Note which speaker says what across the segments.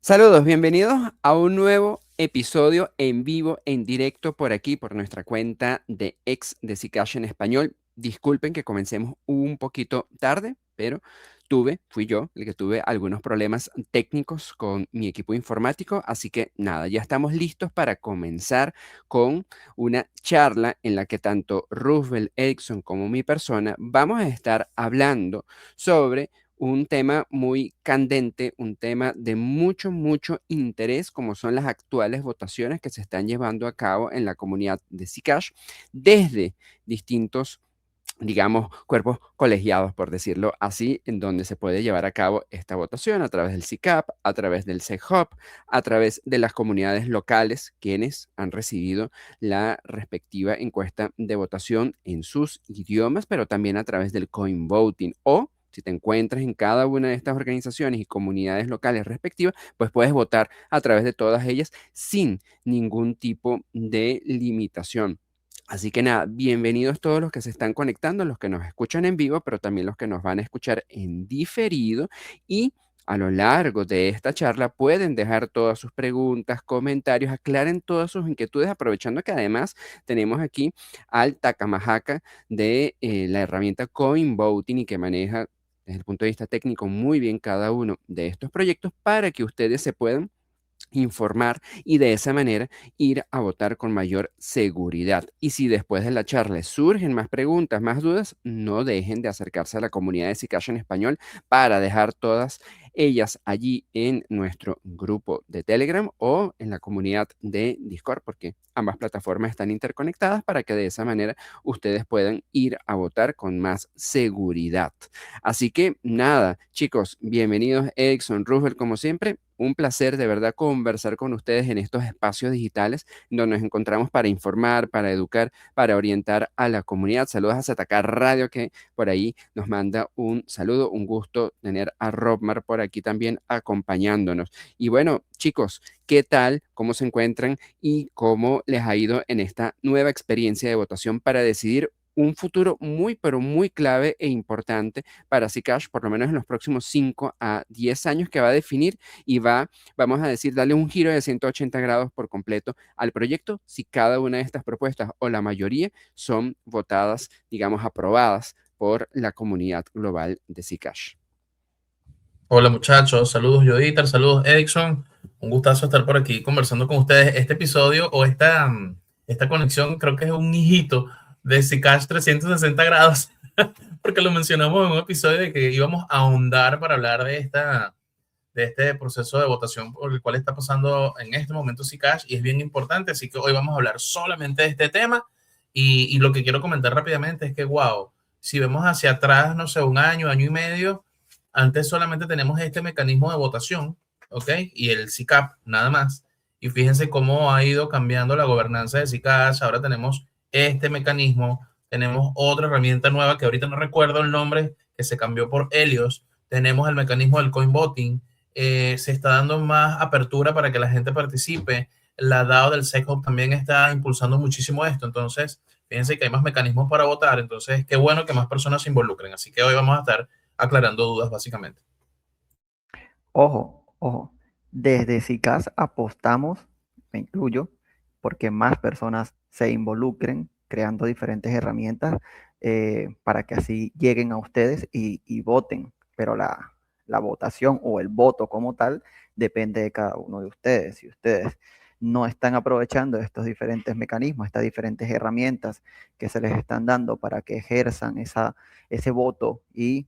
Speaker 1: Saludos, bienvenidos a un nuevo episodio en vivo, en directo por aquí, por nuestra cuenta de ex de Zcash en español. Disculpen que comencemos un poquito tarde, pero fui yo el que tuve algunos problemas técnicos con mi equipo informático, así que nada, ya estamos listos para comenzar con una charla en la que tanto Roosevelt Erickson como mi persona vamos a estar hablando sobre un tema muy candente, un tema de mucho, mucho interés, como son las actuales votaciones que se están llevando a cabo en la comunidad de Zcash desde distintos, digamos, cuerpos colegiados, por decirlo así, en donde se puede llevar a cabo esta votación a través del CICAP, a través del CEHUB, a través de las comunidades locales, quienes han recibido la respectiva encuesta de votación en sus idiomas, pero también a través del coin voting o si te encuentras en cada una de estas organizaciones y comunidades locales respectivas, pues puedes votar a través de todas ellas sin ningún tipo de limitación. Así que nada, bienvenidos todos los que se están conectando, los que nos escuchan en vivo, pero también los que nos van a escuchar en diferido. Y a lo largo de esta charla pueden dejar todas sus preguntas, comentarios, aclaren todas sus inquietudes, aprovechando que además tenemos aquí al Takamahaka de la herramienta CoinVoting y que maneja desde el punto de vista técnico muy bien cada uno de estos proyectos para que ustedes se puedan informar y de esa manera ir a votar con mayor seguridad. Y si después de la charla les surgen más preguntas, más dudas, no dejen de acercarse a la comunidad de Zcash en español para dejar todas ellas allí en nuestro grupo de Telegram o en la comunidad de Discord, porque ambas plataformas están interconectadas para que de esa manera ustedes puedan ir a votar con más seguridad. Así que nada, chicos, bienvenidos Edson, Roosevelt, como siempre. Un placer de verdad conversar con ustedes en estos espacios digitales donde nos encontramos para informar, para educar, para orientar a la comunidad. Saludos a Zatacar Radio que por ahí nos manda un saludo, un gusto tener a Robmar por aquí también acompañándonos. Y bueno, chicos, ¿qué tal? ¿Cómo se encuentran? ¿Y cómo les ha ido en esta nueva experiencia de votación para decidir un futuro muy, pero muy clave e importante para Zcash, por lo menos en los próximos 5 a 10 años, que va a definir y vamos a decir, darle un giro de 180 grados por completo al proyecto si cada una de estas propuestas o la mayoría son votadas, digamos, aprobadas por la comunidad global de Zcash.
Speaker 2: Hola muchachos, saludos Jodita, saludos Erickson. Un gustazo estar por aquí conversando con ustedes. Este episodio o esta conexión creo que es un hijito de Zcash 360 grados, porque lo mencionamos en un episodio de que íbamos a ahondar para hablar de este proceso de votación por el cual está pasando en este momento Zcash y es bien importante. Así que hoy vamos a hablar solamente de este tema y lo que quiero comentar rápidamente es que, wow, si vemos hacia atrás, no sé, un año, año y medio, antes solamente tenemos este mecanismo de votación, ¿ok? Y el CICAP, nada más. Y fíjense cómo ha ido cambiando la gobernanza de CICAP. Ahora tenemos este mecanismo, tenemos otra herramienta nueva que ahorita no recuerdo el nombre, que se cambió por Helios. Tenemos el mecanismo del coin voting. Se está dando más apertura para que la gente participe. La DAO del SecHub también está impulsando muchísimo esto. Entonces, fíjense que hay más mecanismos para votar. Entonces, qué bueno que más personas se involucren. Así que hoy vamos a estar aclarando dudas básicamente.
Speaker 3: Ojo, ojo, desde SICAS apostamos, me incluyo, porque más personas se involucren creando diferentes herramientas para que así lleguen a ustedes y voten, pero la votación o el voto como tal depende de cada uno de ustedes. Si ustedes no están aprovechando estos diferentes mecanismos, estas diferentes herramientas que se les están dando para que ejerzan ese voto y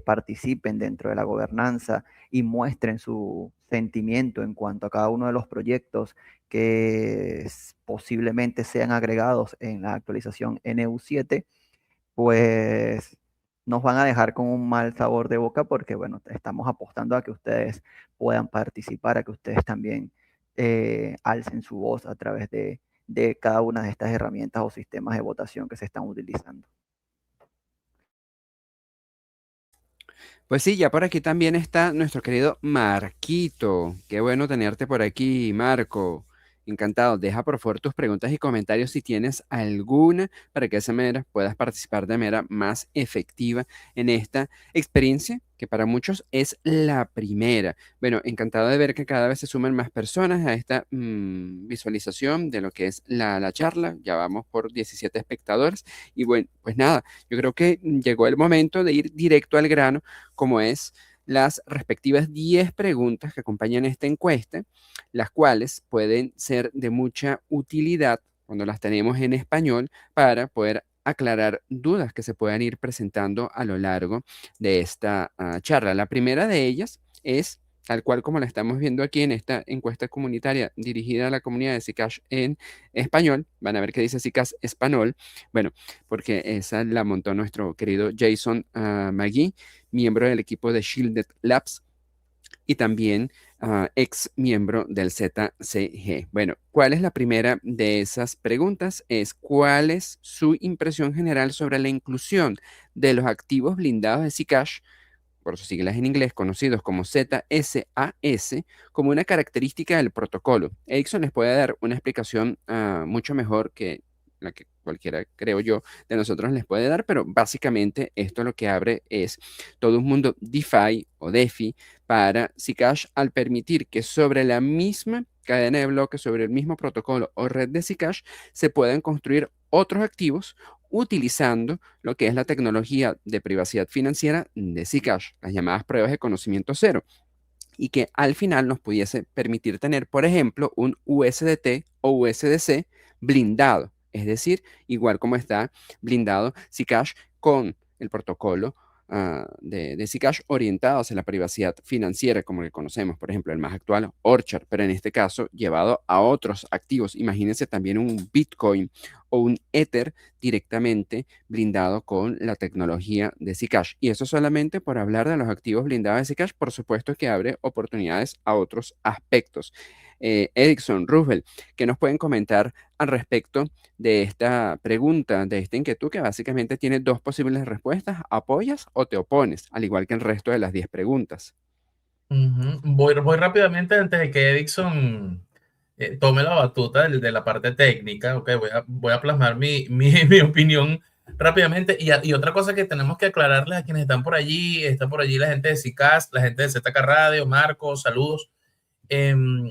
Speaker 3: participen dentro de la gobernanza y muestren su sentimiento en cuanto a cada uno de los proyectos que posiblemente sean agregados en la actualización NU7, pues nos van a dejar con un mal sabor de boca porque, bueno, estamos apostando a que ustedes puedan participar, a que ustedes también alcen su voz a través de cada una de estas herramientas o sistemas de votación que se están utilizando.
Speaker 1: Pues sí, ya por aquí también está nuestro querido Marquito. Qué bueno tenerte por aquí, Marco. Encantado. Deja por favor tus preguntas y comentarios si tienes alguna para que de esa manera puedas participar de manera más efectiva en esta experiencia que para muchos es la primera. Bueno, encantado de ver que cada vez se suman más personas a esta visualización de lo que es la charla. Ya vamos por 17 espectadores. Y bueno, pues nada, yo creo que llegó el momento de ir directo al grano, como es las respectivas 10 preguntas que acompañan esta encuesta, las cuales pueden ser de mucha utilidad cuando las tenemos en español para poder aclarar dudas que se puedan ir presentando a lo largo de esta charla. La primera de ellas es, tal cual como la estamos viendo aquí en esta encuesta comunitaria dirigida a la comunidad de Zcash en español. Van a ver que dice Zcash español. Bueno, porque esa la montó nuestro querido Jason Magui, miembro del equipo de Shielded Labs y también ex miembro del ZCG. Bueno, ¿cuál es la primera de esas preguntas? Es ¿cuál es su impresión general sobre la inclusión de los activos blindados de Zcash, por sus siglas en inglés, conocidos como ZSAS, como una característica del protocolo? Ericsson les puede dar una explicación mucho mejor que la que cualquiera, creo yo, de nosotros les puede dar, pero básicamente esto lo que abre es todo un mundo DeFi o DeFi para Zcash, al permitir que sobre la misma cadena de bloques, sobre el mismo protocolo o red de Zcash, se puedan construir otros activos utilizando lo que es la tecnología de privacidad financiera de Zcash, las llamadas pruebas de conocimiento cero, y que al final nos pudiese permitir tener, por ejemplo, un USDT o USDC blindado, es decir, igual como está blindado Zcash con el protocolo de Zcash orientado hacia la privacidad financiera, como le conocemos, por ejemplo, el más actual, Orchard, pero en este caso llevado a otros activos. Imagínense también un Bitcoin o un Ether directamente blindado con la tecnología de Zcash. Y eso solamente por hablar de los activos blindados de Zcash, por supuesto que abre oportunidades a otros aspectos. Ericsson, Roosevelt, ¿qué nos pueden comentar al respecto de esta pregunta, de esta inquietud que básicamente tiene dos posibles respuestas? ¿Apoyas o te opones? Al igual que el resto de las 10 preguntas.
Speaker 2: Voy rápidamente antes de que Edison tome la batuta de la parte técnica. Okay, voy a plasmar mi opinión rápidamente. Y otra cosa que tenemos que aclararles a quienes están por allí, está por allí la gente de CICAS, la gente de ZK Radio, Marcos, saludos.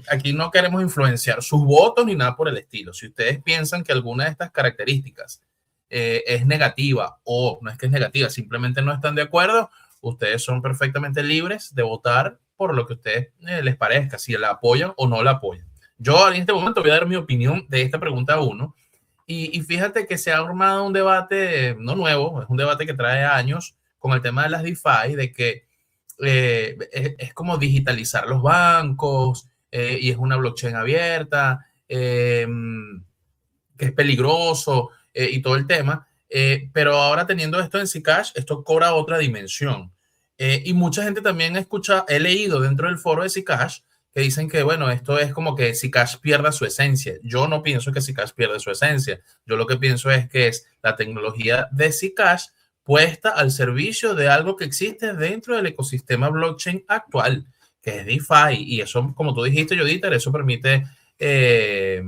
Speaker 2: Aquí no queremos influenciar sus votos ni nada por el estilo. Si ustedes piensan que alguna de estas características es negativa o no es que es negativa, simplemente no están de acuerdo, ustedes son perfectamente libres de votar por lo que a ustedes les parezca, si la apoyan o no la apoyan. Yo en este momento voy a dar mi opinión de esta pregunta 1 y fíjate que se ha armado un debate no nuevo, es un debate que trae años con el tema de las DeFi, de que es como digitalizar los bancos y es una blockchain abierta, que es peligroso y todo el tema. Pero ahora teniendo esto en Zcash, esto cobra otra dimensión. Y mucha gente también he leído dentro del foro de Zcash que dicen que, bueno, esto es como que Zcash pierda su esencia. Yo no pienso que Zcash pierda su esencia. Yo lo que pienso es que es la tecnología de Zcash puesta al servicio de algo que existe dentro del ecosistema blockchain actual, que es DeFi. Y eso, como tú dijiste, Joditer, eso permite tener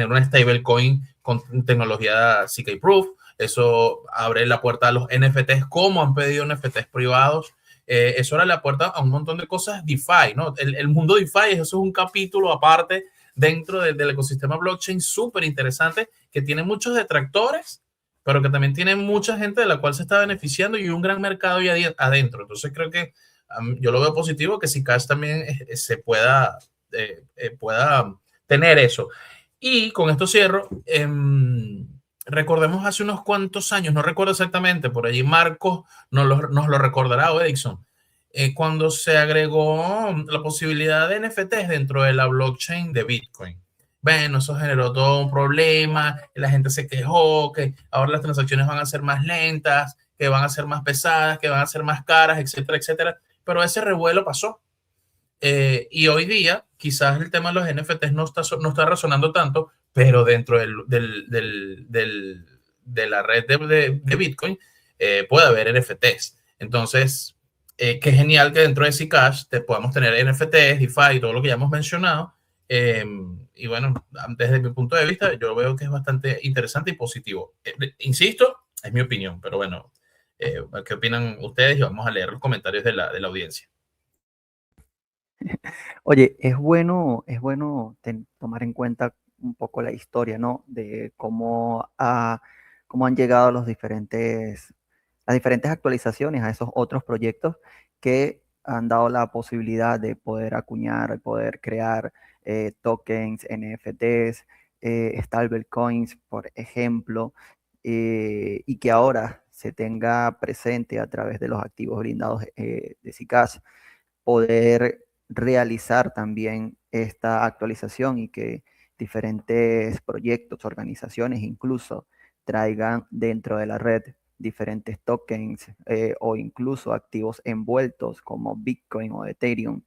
Speaker 2: una stablecoin con tecnología CK Proof. Eso abre la puerta a los NFTs, como han pedido NFTs privados. Eso abre la puerta a un montón de cosas DeFi, ¿no? El mundo DeFi, eso es un capítulo aparte dentro del ecosistema blockchain súper interesante, que tiene muchos detractores, pero que también tiene mucha gente de la cual se está beneficiando y un gran mercado ahí adentro. Entonces creo que yo lo veo positivo que Zcash también se pueda tener eso. Y con esto cierro. Recordemos hace unos cuantos años, no recuerdo exactamente, por allí Marcos nos lo recordará, o Edison, cuando se agregó la posibilidad de NFTs dentro de la blockchain de Bitcoin. Bueno, eso generó todo un problema, la gente se quejó que ahora las transacciones van a ser más lentas, que van a ser más pesadas, que van a ser más caras, etcétera, etcétera. Pero ese revuelo pasó. Y hoy día quizás el tema de los NFTs no está resonando tanto, pero dentro de la red de Bitcoin puede haber NFTs. Entonces, qué genial que dentro de Zcash podamos tener NFTs, DeFi y todo lo que ya hemos mencionado. Y bueno, desde mi punto de vista, yo veo que es bastante interesante y positivo. Insisto, es mi opinión, pero bueno, ¿Qué opinan ustedes? Y vamos a leer los comentarios de la audiencia.
Speaker 3: Oye, es bueno tomar en cuenta un poco la historia, ¿no? De cómo han llegado las diferentes actualizaciones a esos otros proyectos que han dado la posibilidad de poder acuñar, poder crear tokens, NFTs, stablecoins, por ejemplo, y que ahora se tenga presente a través de los activos blindados de SICAS poder realizar también esta actualización y que diferentes proyectos, organizaciones incluso traigan dentro de la red diferentes tokens o incluso activos envueltos como Bitcoin o Ethereum,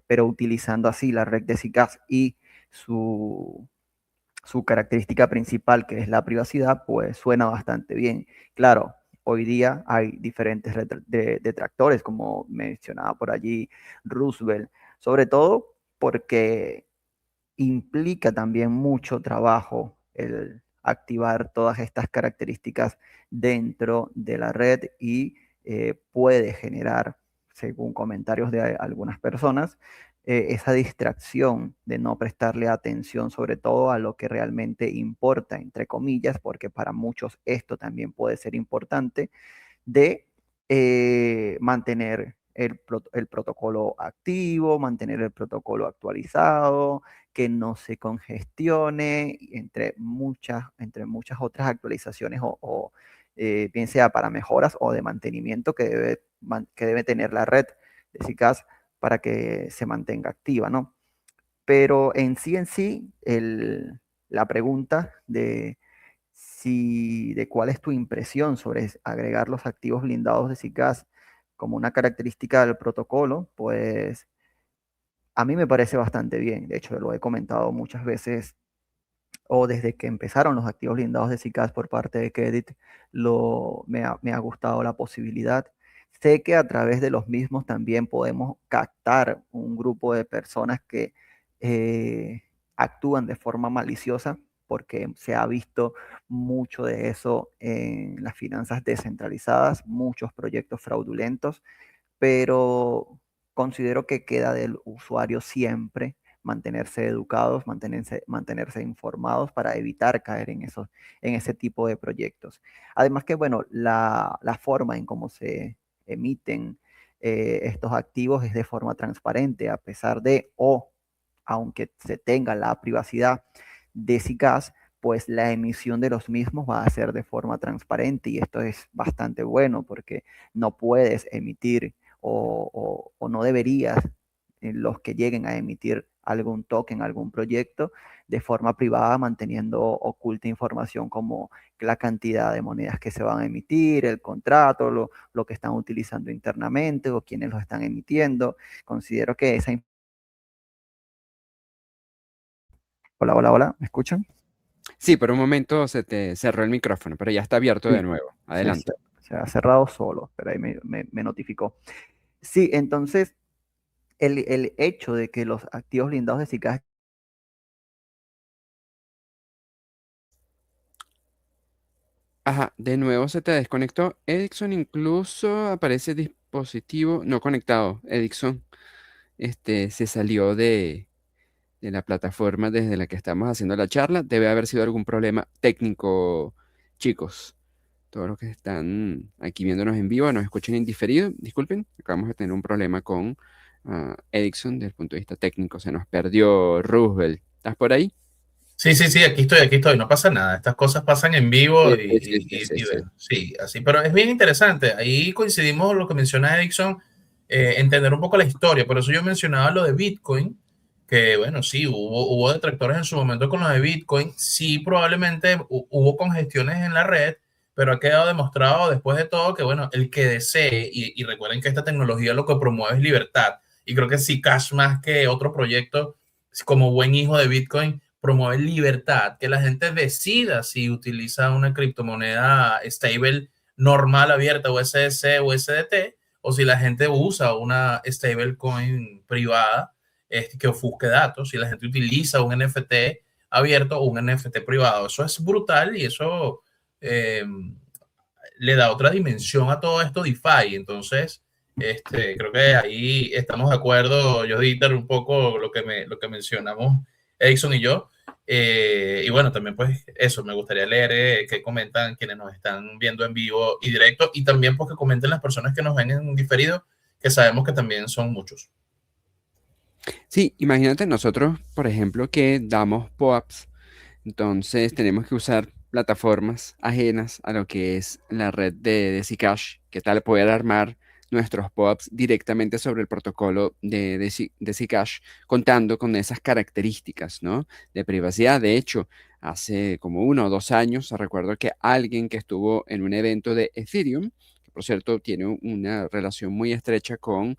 Speaker 3: pero utilizando así la red de SICAS y su, su característica principal, que es la privacidad, pues suena bastante bien. Claro, hoy día hay diferentes detractores, como mencionaba por allí Roosevelt, sobre todo porque implica también mucho trabajo el activar todas estas características dentro de la red y puede generar, según comentarios de algunas personas, esa distracción de no prestarle atención sobre todo a lo que realmente importa, entre comillas, porque para muchos esto también puede ser importante, de mantener el protocolo activo, mantener el protocolo actualizado, que no se congestione, entre muchas otras actualizaciones bien sea para mejoras o de mantenimiento que debe tener la red de SICAS para que se mantenga activa, ¿no? Pero en sí, la pregunta de cuál es tu impresión sobre agregar los activos blindados de SICAS como una característica del protocolo, pues a mí me parece bastante bien. De hecho, lo he comentado muchas veces o desde que empezaron los activos blindados de SICAS por parte de Kedit, me ha gustado la posibilidad. Sé que a través de los mismos también podemos captar un grupo de personas que eh, actúan de forma maliciosa, porque se ha visto mucho de eso en las finanzas descentralizadas, muchos proyectos fraudulentos, pero considero que queda del usuario siempre mantenerse educados, mantenerse informados para evitar caer en ese tipo de proyectos. Además que, bueno, la forma en cómo se emiten estos activos es de forma transparente, a pesar de, o aunque se tenga la privacidad de SICAS, pues la emisión de los mismos va a ser de forma transparente y esto es bastante bueno porque no puedes emitir o no deberías los que lleguen a emitir algún token, algún proyecto de forma privada, manteniendo oculta información como la cantidad de monedas que se van a emitir, el contrato, lo que están utilizando internamente o quienes lo están emitiendo. Considero que esa... Hola, hola, hola, ¿me escuchan?
Speaker 1: Sí, por un momento se te cerró el micrófono, pero ya está abierto de
Speaker 3: Sí,
Speaker 1: nuevo.
Speaker 3: se,
Speaker 1: Adelante.
Speaker 3: se- se ha cerrado solo, pero ahí me notificó. Sí, entonces el hecho de que los activos blindados de SICAS...
Speaker 1: Ajá, de nuevo se te desconectó. Ericsson incluso aparece dispositivo no conectado. Ericsson se salió de la plataforma desde la que estamos haciendo la charla. Debe haber sido algún problema técnico, chicos. Todos los que están aquí viéndonos en vivo, nos escuchen en diferido, disculpen, acabamos de tener un problema con Ericsson desde el punto de vista técnico. Se nos perdió Roosevelt. ¿Estás por ahí?
Speaker 2: Sí, sí, sí, aquí estoy, no pasa nada. Estas cosas pasan en vivo
Speaker 1: Sí, sí, sí, sí, sí.
Speaker 2: bueno, sí, así, pero es bien interesante. Ahí coincidimos lo que menciona Erickson, entender un poco la historia. Por eso yo mencionaba lo de Bitcoin, que bueno, sí, hubo detractores en su momento con lo de Bitcoin. Sí, probablemente hubo congestiones en la red, pero ha quedado demostrado después de todo que, bueno, el que desee, y recuerden que esta tecnología lo que promueve es libertad. Y creo que sí, Cash más que otro proyecto, como buen hijo de Bitcoin promueve libertad, que la gente decida si utiliza una criptomoneda stable normal, abierta, USDC, USDT, o si la gente usa una stablecoin privada que ofusque datos, si la gente utiliza un NFT abierto o un NFT privado. Eso es brutal y eso le da otra dimensión a todo esto DeFi. Entonces, creo que ahí estamos de acuerdo, yo Dieter, un poco lo que mencionamos Edison y yo. Y bueno, también pues eso, me gustaría leer qué comentan quienes nos están viendo en vivo y directo, y también pues que comenten las personas que nos ven en diferido, que sabemos que también son muchos.
Speaker 1: Sí, imagínate nosotros, por ejemplo, que damos POAPs, entonces tenemos que usar plataformas ajenas a lo que es la red de Zcash. ¿Qué tal poder armar nuestros POAPs directamente sobre el protocolo de Zcash, contando con esas características, ¿no? De privacidad? De hecho, hace como 1 o 2 años, recuerdo que alguien que estuvo en un evento de Ethereum, que por cierto tiene una relación muy estrecha con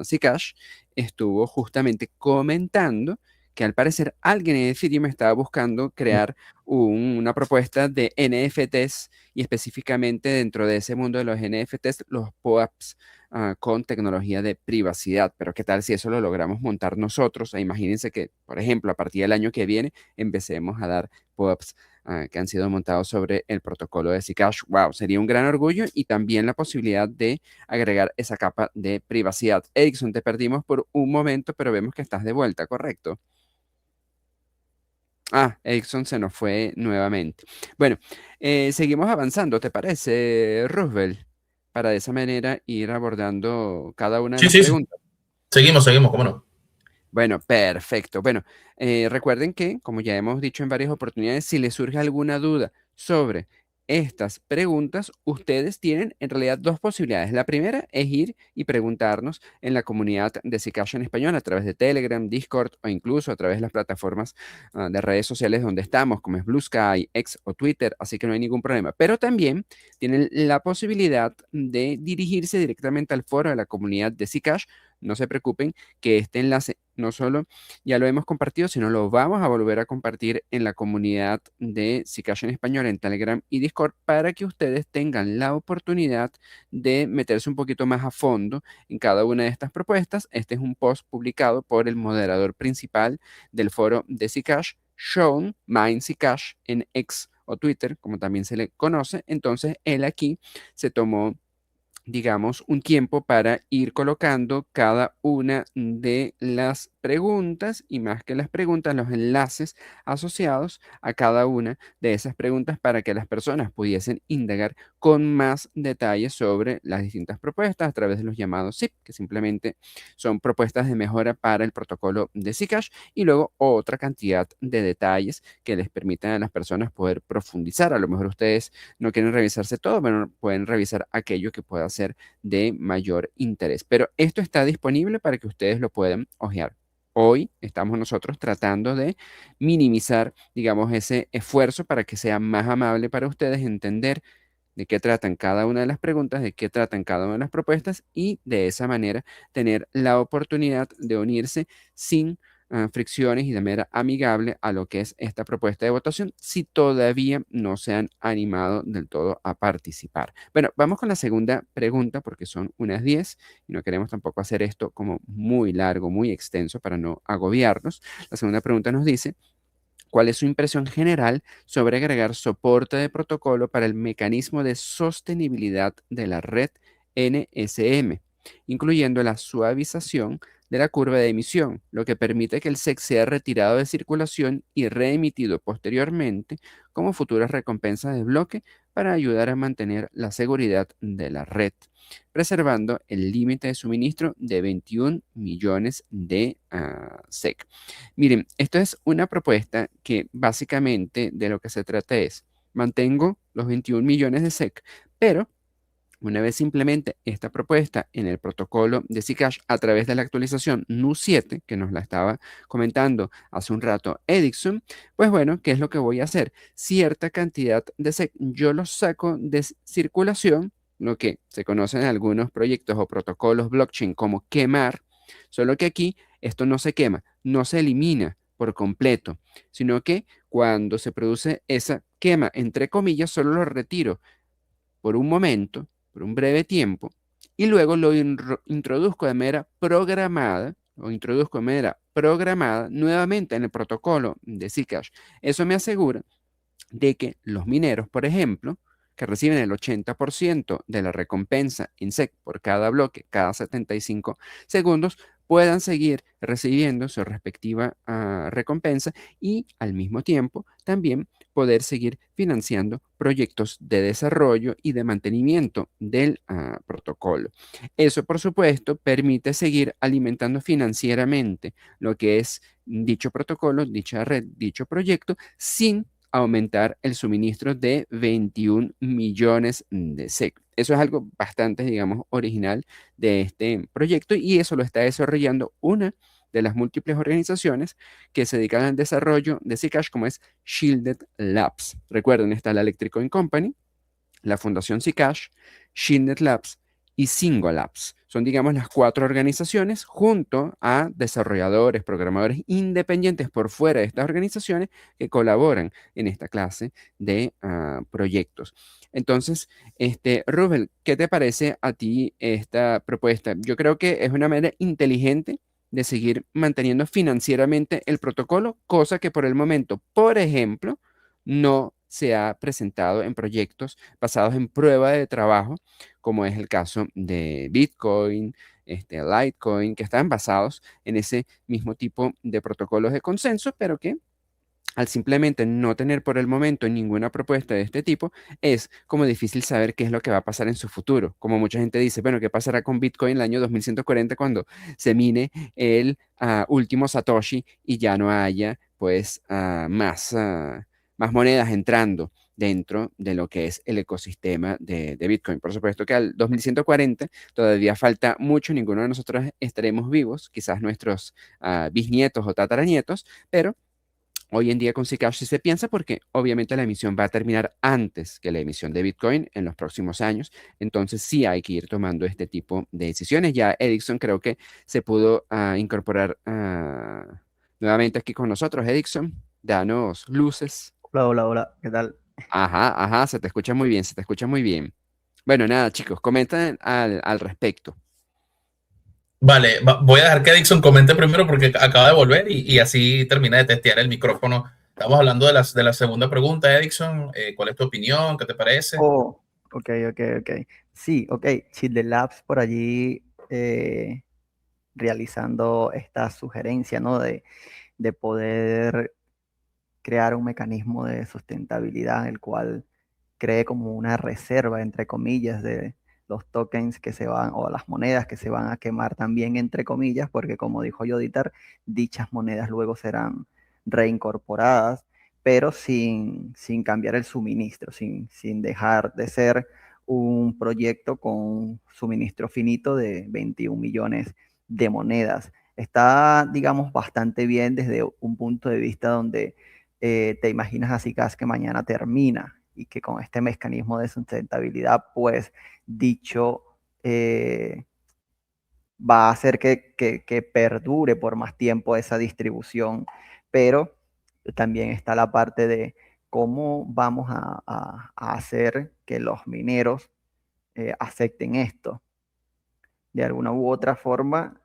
Speaker 1: Zcash, estuvo justamente comentando que al parecer alguien en Ethereum estaba buscando crear una propuesta de NFTs y específicamente dentro de ese mundo de los NFTs, los POAPs con tecnología de privacidad. Pero ¿qué tal si eso lo logramos montar nosotros? Imagínense que, por ejemplo, a partir del año que viene empecemos a dar POAPs que han sido montados sobre el protocolo de Zcash. Wow, sería un gran orgullo y también la posibilidad de agregar esa capa de privacidad. Erickson, te perdimos por un momento, pero vemos que estás de vuelta, ¿correcto? Erickson se nos fue nuevamente. Bueno, seguimos avanzando, ¿te parece, Roosevelt? Para de esa manera ir abordando cada una de
Speaker 2: Sí,
Speaker 1: las
Speaker 2: sí, sí.
Speaker 1: preguntas.
Speaker 2: Seguimos, cómo no.
Speaker 1: Bueno, perfecto. Bueno, recuerden que, como ya hemos dicho en varias oportunidades, si les surge alguna duda sobre estas preguntas, ustedes tienen en realidad dos posibilidades. La primera es ir y preguntarnos en la comunidad de Zcash en español a través de Telegram, Discord o incluso a través de las plataformas de redes sociales donde estamos, como es Blue Sky, X o Twitter, así que no hay ningún problema. Pero también tienen la posibilidad de dirigirse directamente al foro de la comunidad de Zcash. No se preocupen que este enlace no solo ya lo hemos compartido, sino lo vamos a volver a compartir en la comunidad de Zcash en español en Telegram y Discord para que ustedes tengan la oportunidad de meterse un poquito más a fondo en cada una de estas propuestas. Este es un post publicado por el moderador principal del foro de Zcash, Sean Mind Zcash en X o Twitter, como también se le conoce. Entonces, él aquí se tomó, digamos, un tiempo para ir colocando cada una de las preguntas y más que las preguntas, los enlaces asociados a cada una de esas preguntas para que las personas pudiesen indagar con más detalles sobre las distintas propuestas a través de los llamados SIP, que simplemente son propuestas de mejora para el protocolo de Zcash, y luego otra cantidad de detalles que les permitan a las personas poder profundizar. A lo mejor ustedes no quieren revisarse todo, pero pueden revisar aquello que pueda ser de mayor interés. Pero esto está disponible para que ustedes lo puedan hojear. Hoy estamos nosotros tratando de minimizar, digamos, ese esfuerzo para que sea más amable para ustedes entender de qué tratan cada una de las preguntas, de qué tratan cada una de las propuestas y de esa manera tener la oportunidad de unirse sin fricciones y de manera amigable a lo que es esta propuesta de votación si todavía no se han animado del todo a participar. Bueno, vamos con la segunda pregunta porque son unas 10 y no queremos tampoco hacer esto como muy largo, muy extenso para no agobiarnos. La segunda pregunta nos dice: ¿cuál es su impresión general sobre agregar soporte de protocolo para el mecanismo de sostenibilidad de la red NSM, incluyendo la suavización de la curva de emisión, lo que permite que el SEC sea retirado de circulación y reemitido posteriormente como futuras recompensas de bloque para ayudar a mantener la seguridad de la red, preservando el límite de suministro de 21 millones de SEC? Miren, esto es una propuesta que básicamente de lo que se trata es: mantengo los 21 millones de SEC, pero una vez simplemente esta propuesta en el protocolo de Zcash a través de la actualización NU7, que nos la estaba comentando hace un rato Edison, pues bueno, ¿qué es lo que voy a hacer? Cierta cantidad de SEC yo los saco de circulación, lo que se conoce en algunos proyectos o protocolos blockchain como quemar, solo que aquí esto no se quema, no se elimina por completo, sino que cuando se produce esa quema, entre comillas, solo lo retiro por un momento, por un breve tiempo, y luego lo introduzco de manera programada, nuevamente en el protocolo de Zcash. Eso me asegura de que los mineros, por ejemplo, que reciben el 80% de la recompensa in SEC por cada bloque, cada 75 segundos, puedan seguir recibiendo su respectiva recompensa y al mismo tiempo también poder seguir financiando proyectos de desarrollo y de mantenimiento del protocolo. Eso, por supuesto, permite seguir alimentando financieramente lo que es dicho protocolo, dicha red, dicho proyecto, sin aumentar el suministro de 21 millones de SEC. Eso es algo bastante, digamos, original de este proyecto y eso lo está desarrollando una de las múltiples organizaciones que se dedican al desarrollo de Zcash, como es Shielded Labs. Recuerden, está la Electric Coin Company, la Fundación Zcash, Shielded Labs y Singo Labs. Son, digamos, las 4 organizaciones junto a desarrolladores, programadores independientes por fuera de estas organizaciones que colaboran en esta clase de proyectos. Entonces, Rubén, ¿qué te parece a ti esta propuesta? Yo creo que es una manera inteligente de seguir manteniendo financieramente el protocolo, cosa que por el momento, por ejemplo, no se ha presentado en proyectos basados en prueba de trabajo, como es el caso de Bitcoin, Litecoin, que están basados en ese mismo tipo de protocolos de consenso, pero que al simplemente no tener por el momento ninguna propuesta de este tipo, es como difícil saber qué es lo que va a pasar en su futuro. Como mucha gente dice, bueno, ¿qué pasará con Bitcoin en el año 2140 cuando se mine el último Satoshi y ya no haya pues más monedas entrando dentro de lo que es el ecosistema de Bitcoin? Por supuesto que al 2140 todavía falta mucho, ninguno de nosotros estaremos vivos, quizás nuestros bisnietos o tataranietos, pero hoy en día con Zcash sí se piensa porque obviamente la emisión va a terminar antes que la emisión de Bitcoin en los próximos años. Entonces sí hay que ir tomando este tipo de decisiones. Ya Edison creo que se pudo incorporar nuevamente aquí con nosotros. Edison, danos luces.
Speaker 3: Hola, hola, hola, ¿qué tal?
Speaker 1: Ajá, ajá, se te escucha muy bien, se te escucha muy bien. Bueno, nada, chicos, comenten al respecto.
Speaker 2: Vale, voy a dejar que Dixon comente primero porque acaba de volver y así termina de testear el micrófono. Estamos hablando de la segunda pregunta, Edison. ¿Cuál es tu opinión? ¿Qué te parece?
Speaker 3: Oh, ok, ok, ok. Sí, ok, Chile Labs por allí realizando esta sugerencia, ¿no? De poder crear un mecanismo de sustentabilidad, el cual cree como una reserva, entre comillas, de los tokens que se van, o las monedas que se van a quemar también, entre comillas, porque como dijo Yoditar, dichas monedas luego serán reincorporadas, pero sin cambiar el suministro, sin dejar de ser un proyecto con un suministro finito de 21 millones de monedas. Está, digamos, bastante bien desde un punto de vista donde te imaginas así casi que mañana termina y que con este mecanismo de sustentabilidad, pues dicho va a hacer que perdure por más tiempo esa distribución, pero también está la parte de cómo vamos a hacer que los mineros acepten esto. De alguna u otra forma,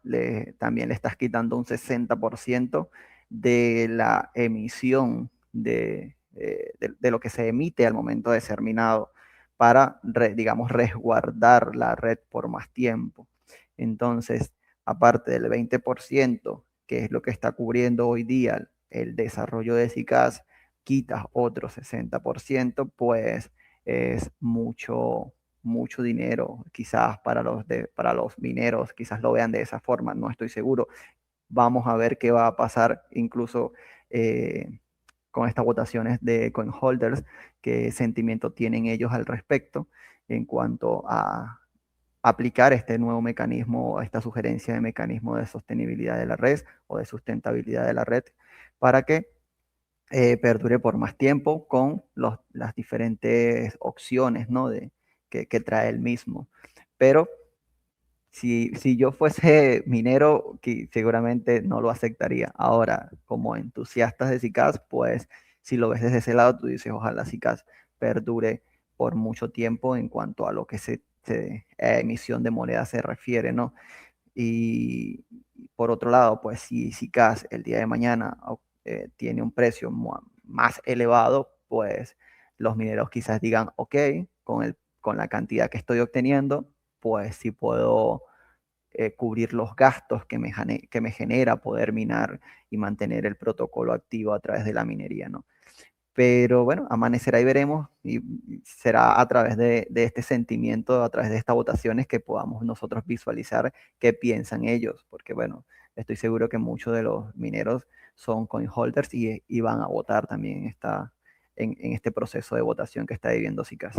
Speaker 3: también le estás quitando un 60% de la emisión de lo que se emite al momento de ser minado para, digamos, resguardar la red por más tiempo. Entonces, aparte del 20%, que es lo que está cubriendo hoy día el desarrollo de SICAS, quitas otro 60%, pues es mucho dinero, quizás para los mineros, quizás lo vean de esa forma, no estoy seguro. Vamos a ver qué va a pasar incluso con estas votaciones de coin holders, qué sentimiento tienen ellos al respecto en cuanto a aplicar este nuevo mecanismo, esta sugerencia de mecanismo de sostenibilidad de la red o de sustentabilidad de la red para que perdure por más tiempo con las diferentes opciones, ¿no? Que trae el mismo. Pero si yo fuese minero, seguramente no lo aceptaría. Ahora, como entusiastas de CICAS, pues si lo ves desde ese lado, tú dices, ojalá CICAS perdure por mucho tiempo en cuanto a lo que emisión de moneda se refiere, ¿no? Y por otro lado, pues si CAS el día de mañana tiene un precio más elevado, pues los mineros quizás digan, ok, con la cantidad que estoy obteniendo, pues sí puedo cubrir los gastos que me genera poder minar y mantener el protocolo activo a través de la minería, ¿no? Pero bueno, amanecerá y veremos, y será a través de este sentimiento, a través de estas votaciones, que podamos nosotros visualizar qué piensan ellos, porque bueno, estoy seguro que muchos de los mineros son coin holders y van a votar también en este proceso de votación que está viviendo SICAS.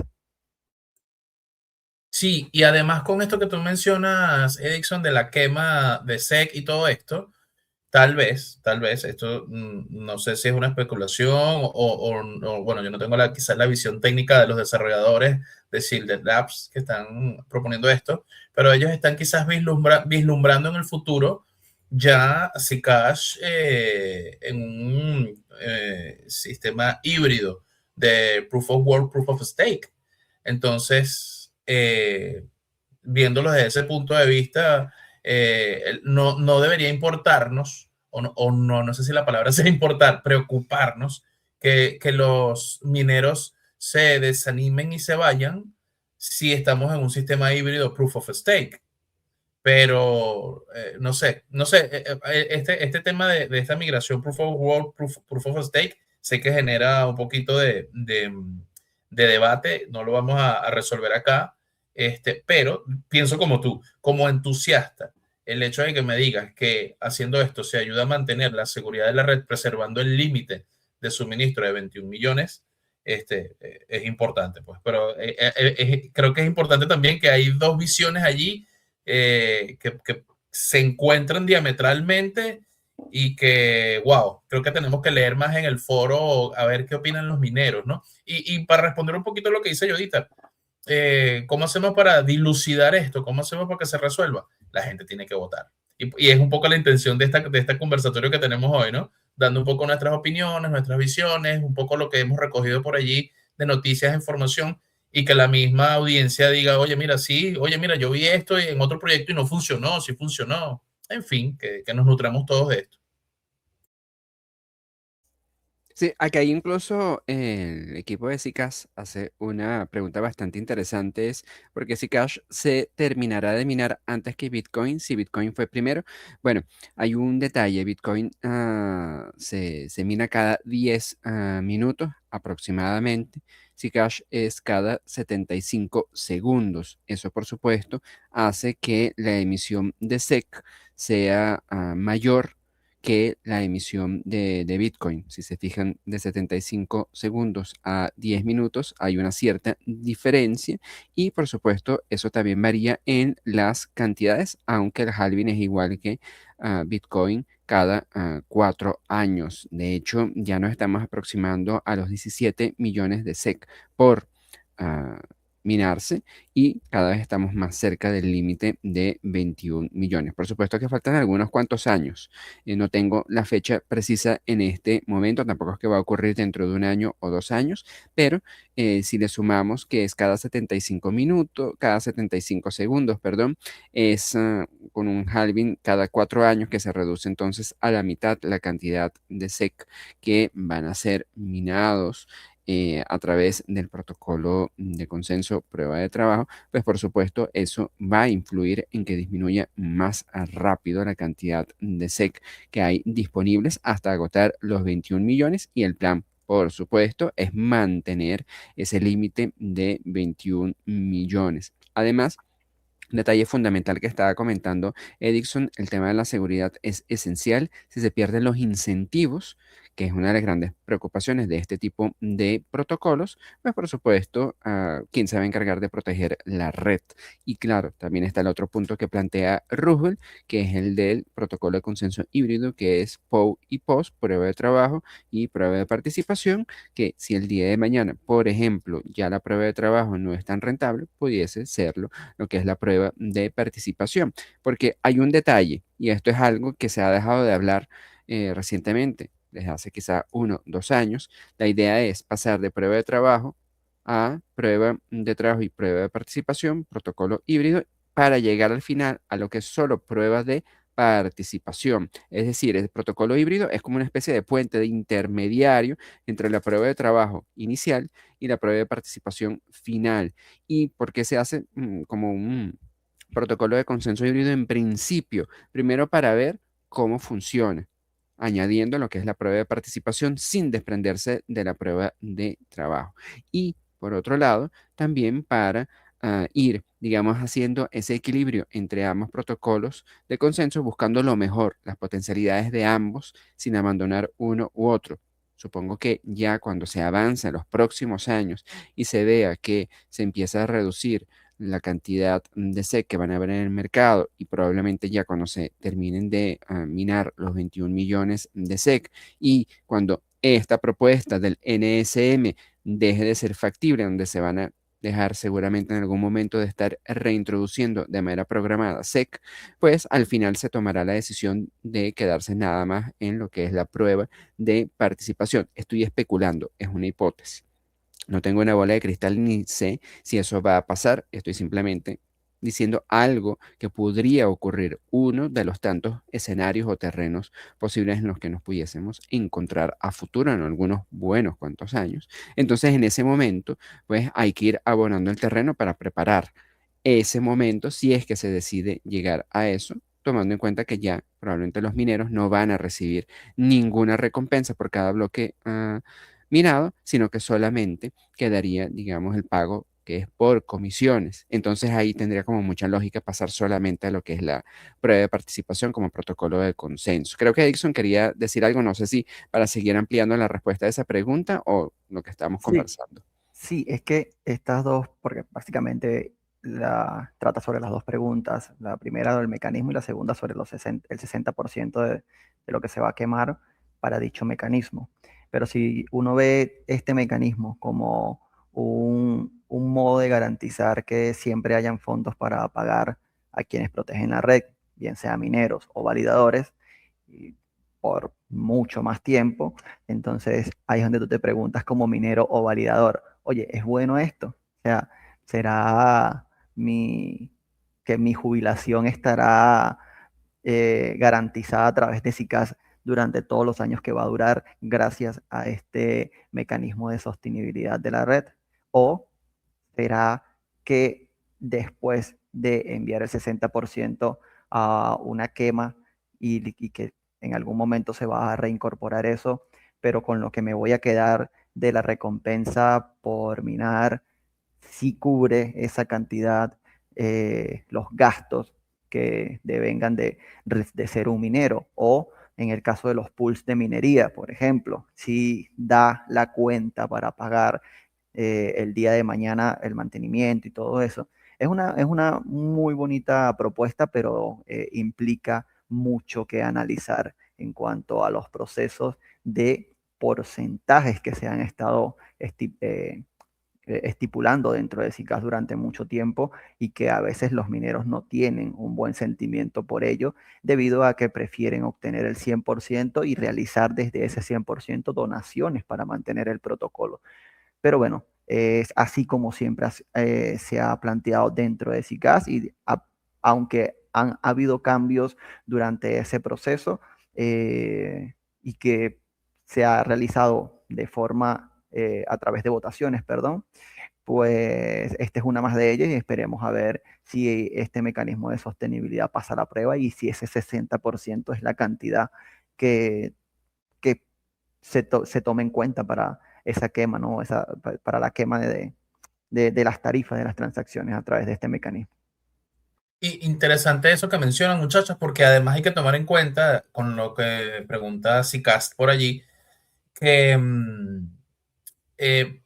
Speaker 2: Sí, y además con esto que tú mencionas, Edison, de la quema de SEC y todo esto, tal vez, esto no sé si es una especulación bueno, yo no tengo quizás la visión técnica de los desarrolladores de Shielded Labs que están proponiendo esto, pero ellos están quizás vislumbrando en el futuro ya Zcash en un sistema híbrido de Proof of Work, Proof of Stake. Entonces, viéndolo desde ese punto de vista, no debería importarnos, no sé si la palabra sea importar, preocuparnos que los mineros se desanimen y se vayan si estamos en un sistema híbrido proof of stake. Pero no sé, este tema de esta migración proof of work, proof of stake, sé que genera un poquito de debate, no lo vamos a resolver acá, pero pienso como tú, como entusiasta, el hecho de que me digas que haciendo esto se ayuda a mantener la seguridad de la red, preservando el límite de suministro de 21 millones, es importante, pues. Pero creo que es importante también que hay dos visiones allí que se encuentran diametralmente y que, wow, creo que tenemos que leer más en el foro a ver qué opinan los mineros, ¿no? Y para responder un poquito a lo que dice Yodita, ¿cómo hacemos para dilucidar esto? ¿Cómo hacemos para que se resuelva? La gente tiene que votar. Y es un poco la intención de este conversatorio que tenemos hoy, ¿no? Dando un poco nuestras opiniones, nuestras visiones, un poco lo que hemos recogido por allí de noticias, información, y que la misma audiencia diga, oye, mira, sí, oye, mira, yo vi esto en otro proyecto y no funcionó, sí funcionó. En fin, que nos nutramos todos de esto.
Speaker 1: Sí, acá incluso el equipo de Zcash hace una pregunta bastante interesante, es porque Zcash se terminará de minar antes que Bitcoin, si Bitcoin fue primero. Bueno, hay un detalle, Bitcoin se mina cada 10 minutos aproximadamente, Zcash es cada 75 segundos. Eso, por supuesto, hace que la emisión de SEC sea mayor que la emisión de Bitcoin. Si se fijan, de 75 segundos a 10 minutos hay una cierta diferencia y por supuesto eso también varía en las cantidades, aunque el halving es igual que Bitcoin cada 4 años. De hecho, ya nos estamos aproximando a los 17 millones de SEC por ah, minarse y cada vez estamos más cerca del límite de 21 millones. Por supuesto que faltan algunos cuantos años. No tengo la fecha precisa en este momento, tampoco es que va a ocurrir dentro de un año o 2 años, pero si le sumamos que es cada 75 minutos, cada 75 segundos, perdón, es con un halving cada 4 años que se reduce entonces a la mitad la cantidad de SEC que van a ser minados a través del protocolo de consenso prueba de trabajo, pues por supuesto eso va a influir en que disminuya más rápido la cantidad de SEC que hay disponibles hasta agotar los 21 millones y el plan, por supuesto, es mantener ese límite de 21 millones. Además, detalle fundamental que estaba comentando Edison, el tema de la seguridad es esencial. Si se pierden los incentivos, que es una de las grandes preocupaciones de este tipo de protocolos, pues por supuesto, ¿quién se va a encargar de proteger la red? Y claro, también está el otro punto que plantea Roosevelt, que es el del protocolo de consenso híbrido, que es POW y POS, prueba de trabajo y prueba de participación, que si el día de mañana, por ejemplo, ya la prueba de trabajo no es tan rentable, pudiese serlo lo que es la prueba de participación. Porque hay un detalle, y esto es algo que se ha dejado de hablar recientemente, desde hace quizá 1 o 2 años. La idea es pasar de prueba de trabajo a prueba de trabajo y prueba de participación, protocolo híbrido, para llegar al final a lo que es solo prueba de participación. Es decir, el protocolo híbrido es como una especie de puente de intermediario entre la prueba de trabajo inicial y la prueba de participación final. ¿Y por qué se hace como un protocolo de consenso híbrido en principio? Primero para ver cómo funciona, añadiendo lo que es la prueba de participación sin desprenderse de la prueba de trabajo. Y por otro lado, también para ir, digamos, haciendo ese equilibrio entre ambos protocolos de consenso, buscando lo mejor, las potencialidades de ambos, sin abandonar uno u otro. Supongo que ya cuando se avanza en los próximos años y se vea que se empieza a reducir la cantidad de SEC que van a haber en el mercado y probablemente ya cuando se terminen de minar los 21 millones de SEC y cuando esta propuesta del NSM deje de ser factible, donde se van a dejar seguramente en algún momento de estar reintroduciendo de manera programada SEC, pues al final se tomará la decisión de quedarse nada más en lo que es la prueba de participación. Estoy especulando, es una hipótesis. No tengo una bola de cristal ni sé si eso va a pasar. Estoy simplemente diciendo algo que podría ocurrir, uno de los tantos escenarios o terrenos posibles en los que nos pudiésemos encontrar a futuro en algunos buenos cuantos años. Entonces, en ese momento, pues hay que ir abonando el terreno para preparar ese momento si es que se decide llegar a eso, tomando en cuenta que ya probablemente los mineros no van a recibir ninguna recompensa por cada bloque minado, sino que solamente quedaría, digamos, el pago que es por comisiones. Entonces ahí tendría como mucha lógica pasar solamente a lo que es la prueba de participación como protocolo de consenso. Creo que Dixon quería decir algo, no sé si para seguir ampliando la respuesta a esa pregunta o lo que estamos
Speaker 3: Sí,
Speaker 1: conversando.
Speaker 3: sí, es que estas dos, porque básicamente trata sobre las dos preguntas, la primera del mecanismo y la segunda sobre el 60% de lo que se va a quemar para dicho mecanismo. Pero si uno ve este mecanismo como un modo de garantizar que siempre hayan fondos para pagar a quienes protegen la red, bien sea mineros o validadores, y por mucho más tiempo, entonces ahí es donde tú te preguntas como minero o validador, oye, ¿es bueno esto? O sea, ¿será que mi jubilación estará garantizada a través de SICAS durante todos los años que va a durar gracias a este mecanismo de sostenibilidad de la red? ¿O será que después de enviar el 60% a una quema y que en algún momento se va a reincorporar eso, pero con lo que me voy a quedar de la recompensa por minar, si cubre esa cantidad, los gastos que devengan de ser un minero? O en el caso de los pools de minería, por ejemplo, si da la cuenta para pagar el día de mañana el mantenimiento y todo eso. Es una muy bonita propuesta, pero implica mucho que analizar en cuanto a los procesos de porcentajes que se han estado estipulando dentro de SICAS durante mucho tiempo y que a veces los mineros no tienen un buen sentimiento por ello, debido a que prefieren obtener el 100% y realizar desde ese 100% donaciones para mantener el protocolo. Pero bueno, es así como siempre se ha planteado dentro de SICAS y aunque han habido cambios durante ese proceso y que se ha realizado de forma a través de votaciones, perdón, pues esta es una más de ellas y esperemos a ver si este mecanismo de sostenibilidad pasa la prueba y si ese 60% es la cantidad que, que se tome en cuenta para esa quema, ¿no? Para la quema de las tarifas de las transacciones a través de este mecanismo.
Speaker 2: Y interesante eso que mencionan, muchachos, porque además hay que tomar en cuenta, con lo que pregunta Sicast por allí, que eh,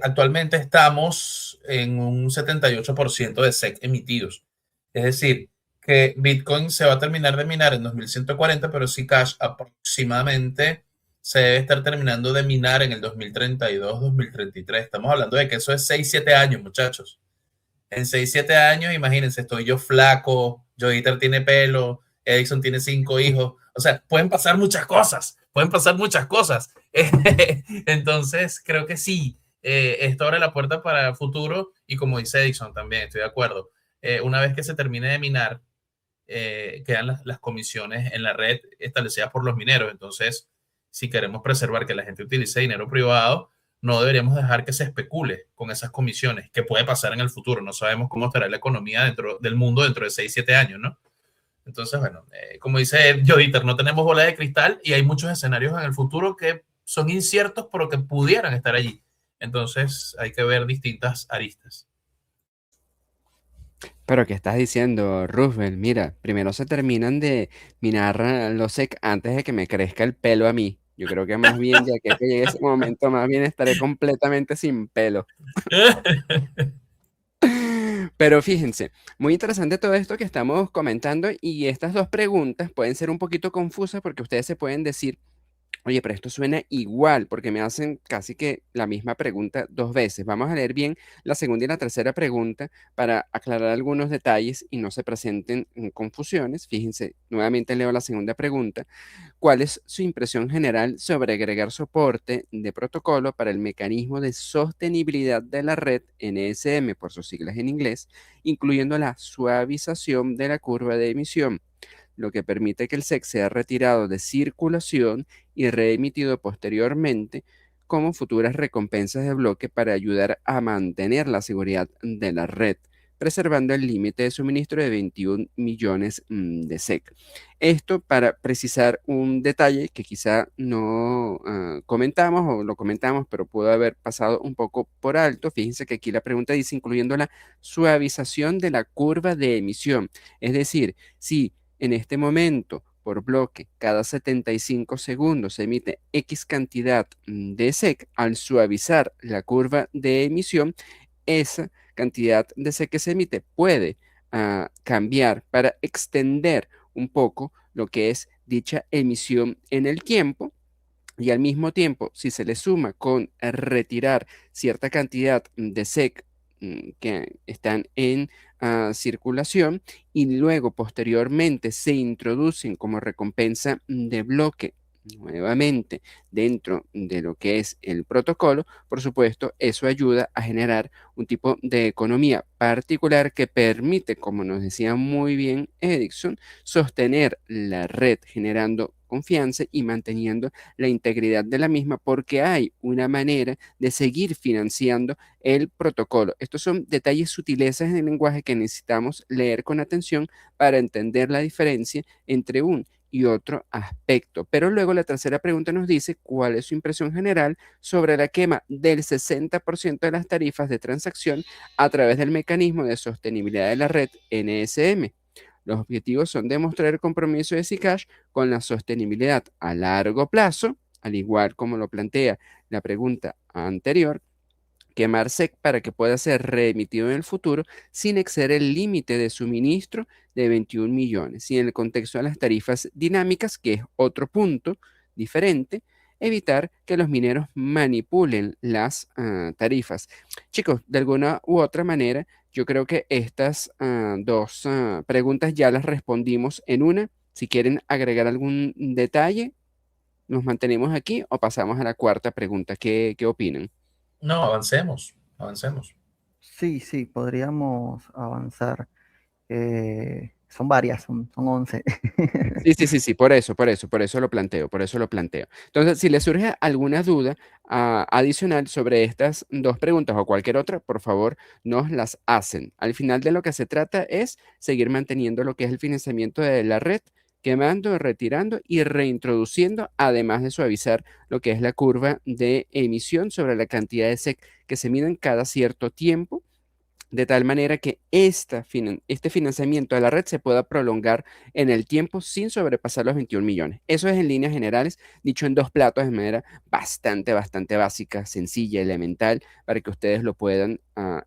Speaker 2: actualmente estamos en un 78% de SEC emitidos. Es decir, que Bitcoin se va a terminar de minar en 2140, pero Zcash aproximadamente se debe estar terminando de minar en el 2032, 2033. Estamos hablando de que eso es 6, 7 años, muchachos. En 6, 7 años, imagínense, estoy yo flaco, Joiter tiene pelo, Edison tiene 5 hijos. O sea, pueden pasar muchas cosas, pueden pasar muchas cosas. Entonces, creo que sí, esto abre la puerta para el futuro y como dice Edison también, estoy de acuerdo. Una vez que se termine de minar, quedan las comisiones en la red establecidas por los mineros. Entonces, si queremos preservar que la gente utilice dinero privado, no deberíamos dejar que se especule con esas comisiones, que puede pasar en el futuro. No sabemos cómo estará la economía dentro del mundo dentro de 6, 7 años, ¿no? Entonces, bueno, como dice Joditer, no tenemos bola de cristal y hay muchos escenarios en el futuro que son inciertos, pero que pudieran estar allí. Entonces, hay que ver distintas aristas.
Speaker 1: Pero ¿qué estás diciendo, Roosevelt? Mira, primero se terminan de minar los SEC antes de que me crezca el pelo a mí. Yo creo que más bien, ya que llegue ese momento, más bien estaré completamente sin pelo. Pero fíjense, muy interesante todo esto que estamos comentando y estas dos preguntas pueden ser un poquito confusas porque ustedes se pueden decir, oye, pero esto suena igual porque me hacen casi que la misma pregunta dos veces. Vamos a leer bien la segunda y la tercera pregunta para aclarar algunos detalles y no se presenten confusiones. Fíjense, nuevamente leo la segunda pregunta. ¿Cuál es su impresión general sobre agregar soporte de protocolo para el mecanismo de sostenibilidad de la red NSM, por sus siglas en inglés, incluyendo la suavización de la curva de emisión, lo que permite que el SEC sea retirado de circulación y reemitido posteriormente como futuras recompensas de bloque para ayudar a mantener la seguridad de la red, preservando el límite de suministro de 21 millones de SEC? Esto para precisar un detalle que quizá no comentamos o lo comentamos, pero pudo haber pasado un poco por alto. Fíjense que aquí la pregunta dice, incluyendo la suavización de la curva de emisión. Es decir, si en este momento por bloque, cada 75 segundos se emite X cantidad de SEC, al suavizar la curva de emisión, esa cantidad de SEC que se emite puede cambiar para extender un poco lo que es dicha emisión en el tiempo. Y al mismo tiempo, si se le suma con retirar cierta cantidad de SEC que están en circulación y luego posteriormente se introducen como recompensa de bloque nuevamente dentro de lo que es el protocolo, por supuesto, eso ayuda a generar un tipo de economía particular que permite, como nos decía muy bien Ericsson, sostener la red generando confianza y manteniendo la integridad de la misma porque hay una manera de seguir financiando el protocolo. Estos son detalles, sutilezas en el lenguaje que necesitamos leer con atención para entender la diferencia entre un y otro aspecto. Pero luego la tercera pregunta nos dice cuál es su impresión general sobre la quema del 60% de las tarifas de transacción a través del mecanismo de sostenibilidad de la red NSM. Los objetivos son demostrar el compromiso de Zcash con la sostenibilidad a largo plazo, al igual como lo plantea la pregunta anterior, quemar SEC para que pueda ser reemitido en el futuro sin exceder el límite de suministro de 21 millones. Y en el contexto de las tarifas dinámicas, que es otro punto diferente, evitar que los mineros manipulen las tarifas. Chicos, de alguna u otra manera, yo creo que estas dos preguntas ya las respondimos en una. Si quieren agregar algún detalle, nos mantenemos aquí o pasamos a la cuarta pregunta. ¿Qué opinan?
Speaker 2: No, avancemos, avancemos.
Speaker 3: Sí, sí, podríamos avanzar. Son varias, son 11.
Speaker 1: Sí, por eso lo planteo, por eso lo planteo. Entonces, si les surge alguna duda adicional sobre estas dos preguntas o cualquier otra, por favor, nos las hacen. Al final de lo que se trata es seguir manteniendo lo que es el financiamiento de la red, quemando, retirando y reintroduciendo, además de suavizar lo que es la curva de emisión sobre la cantidad de SEC que se miden cada cierto tiempo, de tal manera que este financiamiento de la red se pueda prolongar en el tiempo sin sobrepasar los 21 millones. Eso es en líneas generales, dicho en dos platos de manera bastante básica, sencilla, elemental, para que ustedes lo puedan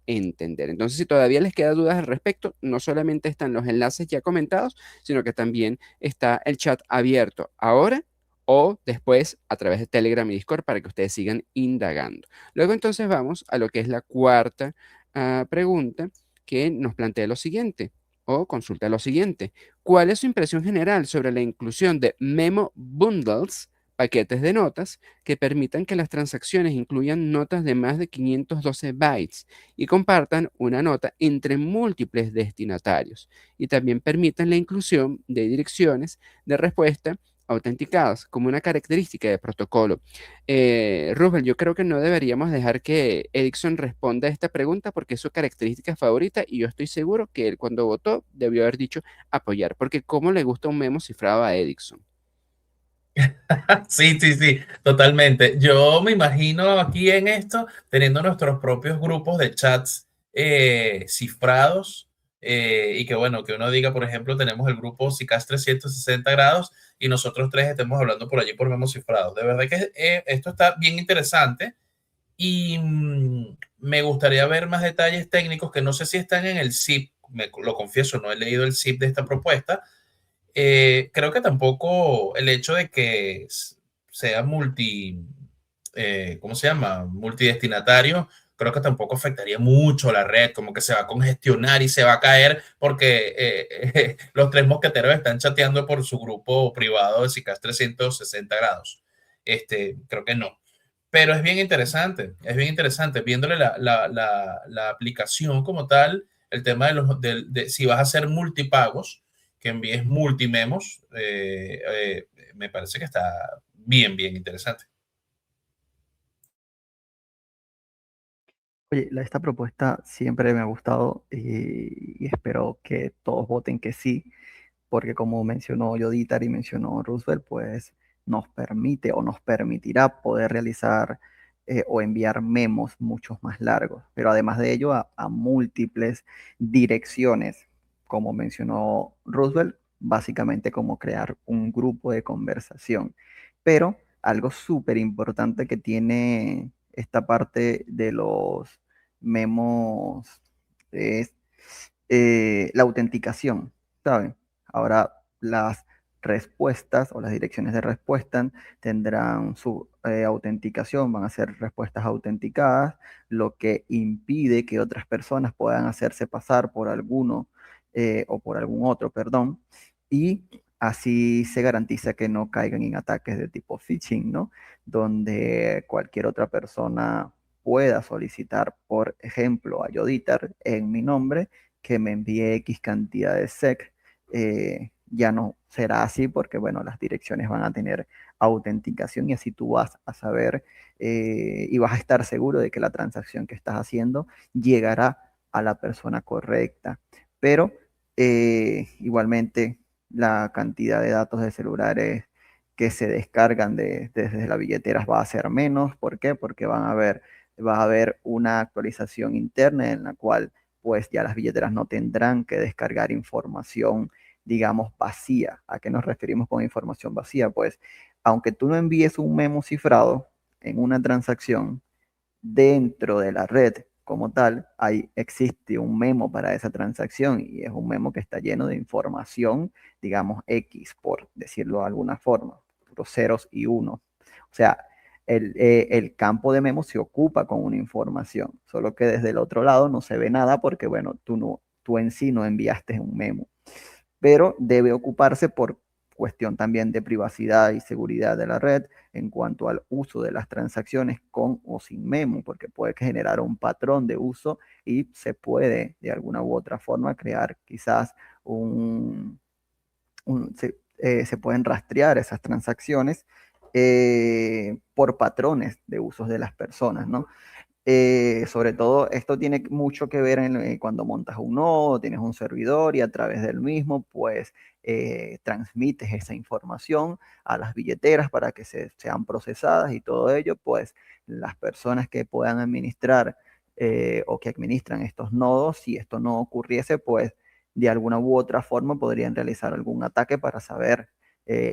Speaker 1: entender. Entonces, si todavía les queda dudas al respecto, no solamente están los enlaces ya comentados, sino que también está el chat abierto ahora o después a través de Telegram y Discord para que ustedes sigan indagando. Luego entonces vamos a lo que es la cuarta pregunta, que nos plantea lo siguiente o consulta lo siguiente. ¿Cuál es su impresión general sobre la inclusión de memo bundles paquetes de notas que permitan que las transacciones incluyan notas de más de 512 bytes y compartan una nota entre múltiples destinatarios, y también permitan la inclusión de direcciones de respuesta autenticadas como una característica de protocolo. Roosevelt, yo creo que no deberíamos dejar que Ericsson responda a esta pregunta porque es su característica favorita, y yo estoy seguro que él, cuando votó, debió haber dicho apoyar, porque cómo le gusta un memo cifrado a Ericsson.
Speaker 2: Sí, sí, sí, totalmente. Yo me imagino aquí en esto teniendo nuestros propios grupos de chats cifrados, y que bueno, que uno diga, por ejemplo, tenemos el grupo SICAS 360 grados y nosotros tres estemos hablando por allí por memos cifrados. De verdad que esto está bien interesante y me gustaría ver más detalles técnicos que no sé si están en el zip, lo confieso, no he leído el zip de esta propuesta. Creo que tampoco el hecho de que sea ¿cómo se llama? Multidestinatario, creo que tampoco afectaría mucho la red, como que se va a congestionar y se va a caer porque los tres mosqueteros están chateando por su grupo privado de SICAS 360 grados. Creo que no. Pero es bien interesante, viéndole la aplicación como tal, el tema de si vas a hacer multipagos, que envíes multimemos, me parece que está bien, bien interesante.
Speaker 3: Oye, esta propuesta siempre me ha gustado y espero que todos voten que sí, porque como mencionó Yoditar y mencionó Roosevelt, pues nos permite o nos permitirá poder realizar o enviar memos mucho más largos, pero además de ello a múltiples direcciones, como mencionó Roosevelt, básicamente como crear un grupo de conversación. Pero algo súper importante que tiene esta parte de los memos es la autenticación, ¿saben? Ahora las respuestas o las direcciones de respuesta tendrán su autenticación, van a ser respuestas autenticadas, lo que impide que otras personas puedan hacerse pasar por alguno o por algún otro, perdón, y así se garantiza que no caigan en ataques de tipo phishing, ¿no? Donde cualquier otra persona pueda solicitar, por ejemplo, a Yoditar en mi nombre que me envíe X cantidad de SEC. Ya no será así porque, bueno, las direcciones van a tener autenticación y así tú vas a saber y vas a estar seguro de que la transacción que estás haciendo llegará a la persona correcta. Pero igualmente la cantidad de datos de celulares que se descargan desde las billeteras va a ser menos. ¿Por qué? Porque va a haber una actualización interna en la cual pues ya las billeteras no tendrán que descargar información, digamos, vacía. ¿A qué nos referimos con información vacía? Pues aunque tú no envíes un memo cifrado en una transacción, dentro de la red como tal, existe un memo para esa transacción y es un memo que está lleno de información, digamos, X, por decirlo de alguna forma, puros ceros y unos. O sea, el campo de memo se ocupa con una información, solo que desde el otro lado no se ve nada porque, bueno, tú en sí no enviaste un memo, pero debe ocuparse por cuestión también de privacidad y seguridad de la red en cuanto al uso de las transacciones con o sin memo, porque puede generar un patrón de uso y se puede de alguna u otra forma crear quizás se pueden rastrear esas transacciones por patrones de usos de las personas, ¿no? Sobre todo, esto tiene mucho que ver cuando montas un nodo, tienes un servidor y a través del mismo, pues transmites esa información a las billeteras para que sean procesadas y todo ello, pues las personas que puedan administrar o que administran estos nodos, si esto no ocurriese, pues de alguna u otra forma podrían realizar algún ataque para saber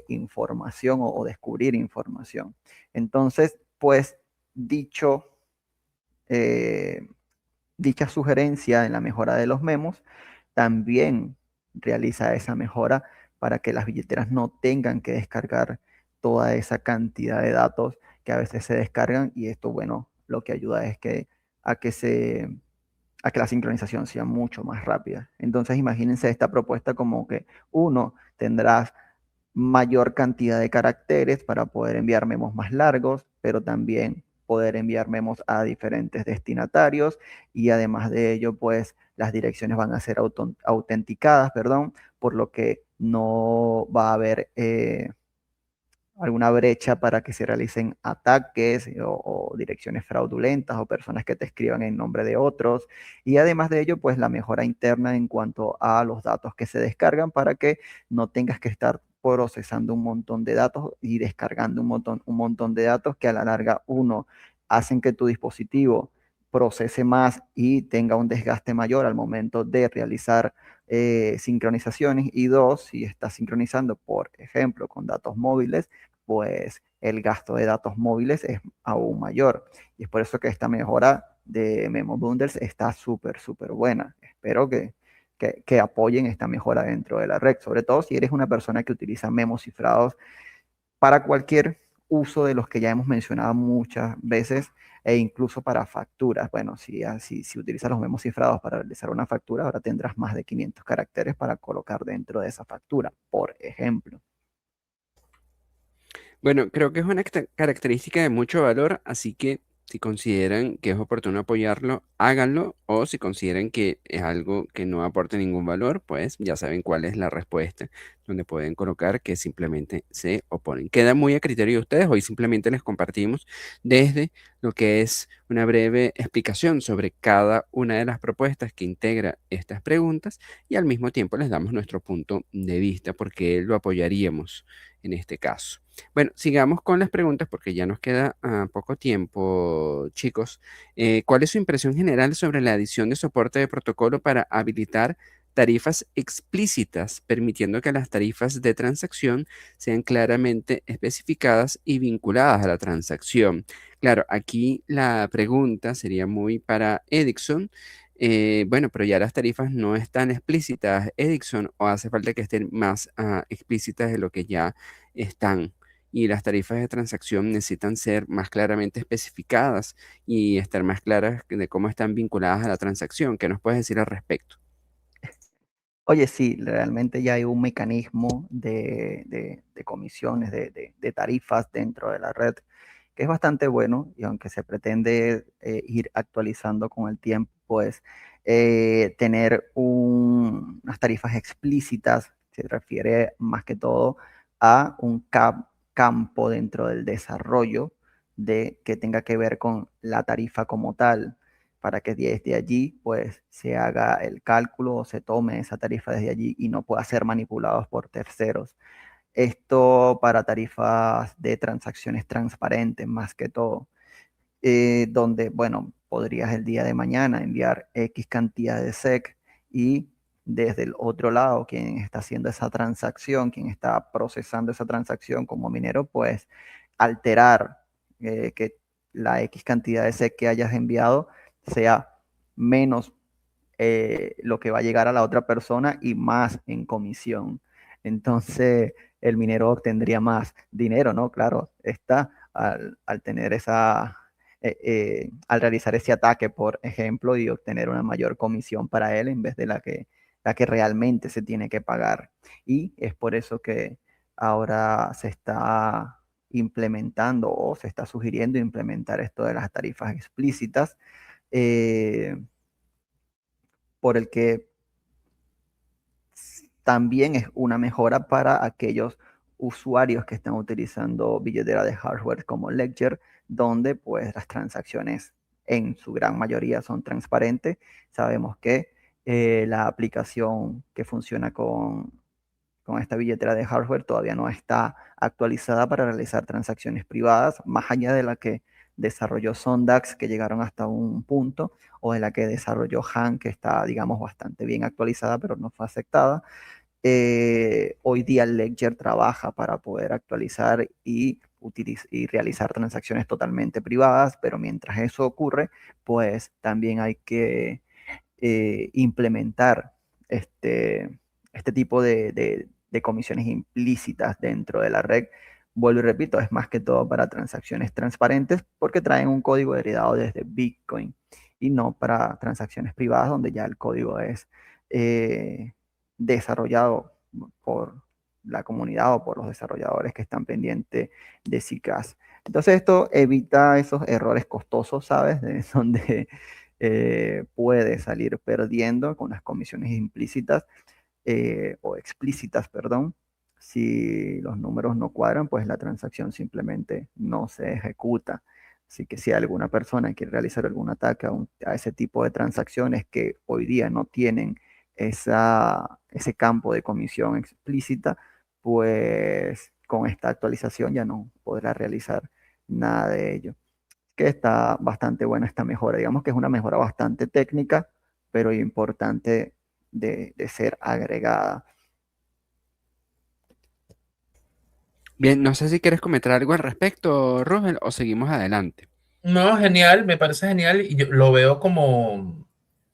Speaker 3: información o descubrir información. Entonces, pues dicho eh, dicha sugerencia en la mejora de los memos, también realiza esa mejora para que las billeteras no tengan que descargar toda esa cantidad de datos que a veces se descargan y esto, bueno, lo que ayuda es que a que se a que la sincronización sea mucho más rápida. Entonces, imagínense esta propuesta como que uno tendrás mayor cantidad de caracteres para poder enviar memos más largos, pero también poder enviar memos a diferentes destinatarios, y además de ello, pues las direcciones van a ser autenticadas, perdón, por lo que no va a haber alguna brecha para que se realicen ataques o direcciones fraudulentas o personas que te escriban en nombre de otros. Y además de ello, pues la mejora interna en cuanto a los datos que se descargan, para que no tengas que estar procesando un montón de datos y descargando un montón de datos que a la larga, uno, hacen que tu dispositivo procese más y tenga un desgaste mayor al momento de realizar sincronizaciones, y dos, si estás sincronizando, por ejemplo, con datos móviles, pues el gasto de datos móviles es aún mayor. Y es por eso que esta mejora de Memo Bundles está súper, súper buena. Espero que apoyen esta mejora dentro de la red, sobre todo si eres una persona que utiliza memos cifrados para cualquier uso de los que ya hemos mencionado muchas veces, e incluso para facturas. Bueno, si utilizas los memos cifrados para realizar una factura, ahora tendrás más de 500 caracteres para colocar dentro de esa factura, por ejemplo.
Speaker 1: Bueno, creo que es una característica de mucho valor, así que si consideran que es oportuno apoyarlo, háganlo, o si consideran que es algo que no aporta ningún valor, pues ya saben cuál es la respuesta, donde pueden colocar que simplemente se oponen. Queda muy a criterio de ustedes. Hoy simplemente les compartimos desde lo que es una breve explicación sobre cada una de las propuestas que integra estas preguntas, y al mismo tiempo les damos nuestro punto de vista, porque lo apoyaríamos en este caso. Bueno, sigamos con las preguntas porque ya nos queda poco tiempo, chicos. ¿Cuál es su impresión general sobre la adición de soporte de protocolo para habilitar tarifas explícitas, permitiendo que las tarifas de transacción sean claramente especificadas y vinculadas a la transacción? Claro, aquí la pregunta sería muy para Ericsson. Bueno, pero ya las tarifas no están explícitas, Ericsson, o hace falta que estén más explícitas de lo que ya están, y las tarifas de transacción necesitan ser más claramente especificadas y estar más claras de cómo están vinculadas a la transacción. ¿Qué nos puedes decir al respecto?
Speaker 3: Oye, sí, realmente ya hay un mecanismo de comisiones, de tarifas dentro de la red, que es bastante bueno, y aunque se pretende ir actualizando con el tiempo, pues tener unas tarifas explícitas se refiere más que todo a un campo dentro del desarrollo de que tenga que ver con la tarifa como tal, para que desde allí pues se haga el cálculo o se tome esa tarifa desde allí y no pueda ser manipulados por terceros. Esto para tarifas de transacciones transparentes más que todo, donde, bueno, podrías el día de mañana enviar X cantidad de SEC, y desde el otro lado, quien está haciendo esa transacción, quien está procesando esa transacción como minero, pues alterar que la X cantidad de SEC que hayas enviado sea menos lo que va a llegar a la otra persona y más en comisión. Entonces, el minero obtendría más dinero, ¿no? Claro, está al tener al realizar ese ataque, por ejemplo, y obtener una mayor comisión para él en vez de la que realmente se tiene que pagar. Y es por eso que ahora se está implementando, o se está sugiriendo implementar esto de las tarifas explícitas, eh, por el que también es una mejora para aquellos usuarios que están utilizando billetera de hardware como Ledger, donde pues las transacciones en su gran mayoría son transparentes. Sabemos que la aplicación que funciona con esta billetera de hardware todavía no está actualizada para realizar transacciones privadas, más allá de la que desarrolló Sondax, que llegaron hasta un punto, o de la que desarrolló Han, que está, digamos, bastante bien actualizada, pero no fue aceptada. Hoy día Ledger trabaja para poder actualizar y realizar transacciones totalmente privadas, pero mientras eso ocurre, pues también hay que implementar este tipo de comisiones implícitas dentro de la red. Vuelvo y repito, es más que todo para transacciones transparentes, porque traen un código heredado desde Bitcoin, y no para transacciones privadas donde ya el código es eh, desarrollado por la comunidad o por los desarrolladores que están pendientes de SICAS. Entonces esto evita esos errores costosos, ¿sabes? Donde puede salir perdiendo con las comisiones implícitas o explícitas, perdón. Si los números no cuadran, pues la transacción simplemente no se ejecuta. Así que si alguna persona quiere realizar algún ataque a ese tipo de transacciones que hoy día no tienen ese campo de comisión explícita, pues con esta actualización ya no podrá realizar nada de ello. Que está bastante buena esta mejora. Digamos que es una mejora bastante técnica, pero importante de ser agregada.
Speaker 1: Bien, no sé si quieres comentar algo al respecto, Rubén, o seguimos adelante.
Speaker 2: No, genial, me parece genial y yo lo veo como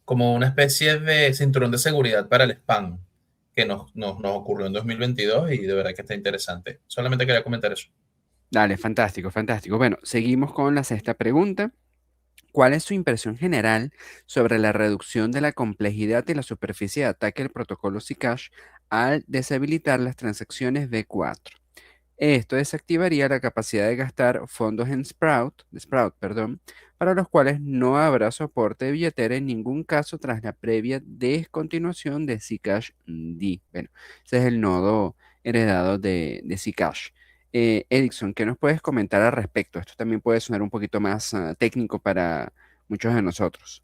Speaker 2: una especie de cinturón de seguridad para el spam que nos ocurrió en 2022 y de verdad que está interesante. Solamente quería comentar eso.
Speaker 1: Dale, fantástico, fantástico. Bueno, seguimos con la sexta pregunta. ¿Cuál es su impresión general sobre la reducción de la complejidad y la superficie de ataque del protocolo Zcash al deshabilitar las transacciones V4? Esto desactivaría la capacidad de gastar fondos en Sprout, perdón, para los cuales no habrá soporte de billetera en ningún caso tras la previa descontinuación de Zcash D. Bueno, ese es el nodo heredado de Zcash. Erickson, ¿qué nos puedes comentar al respecto? Esto también puede sonar un poquito más técnico para muchos de nosotros.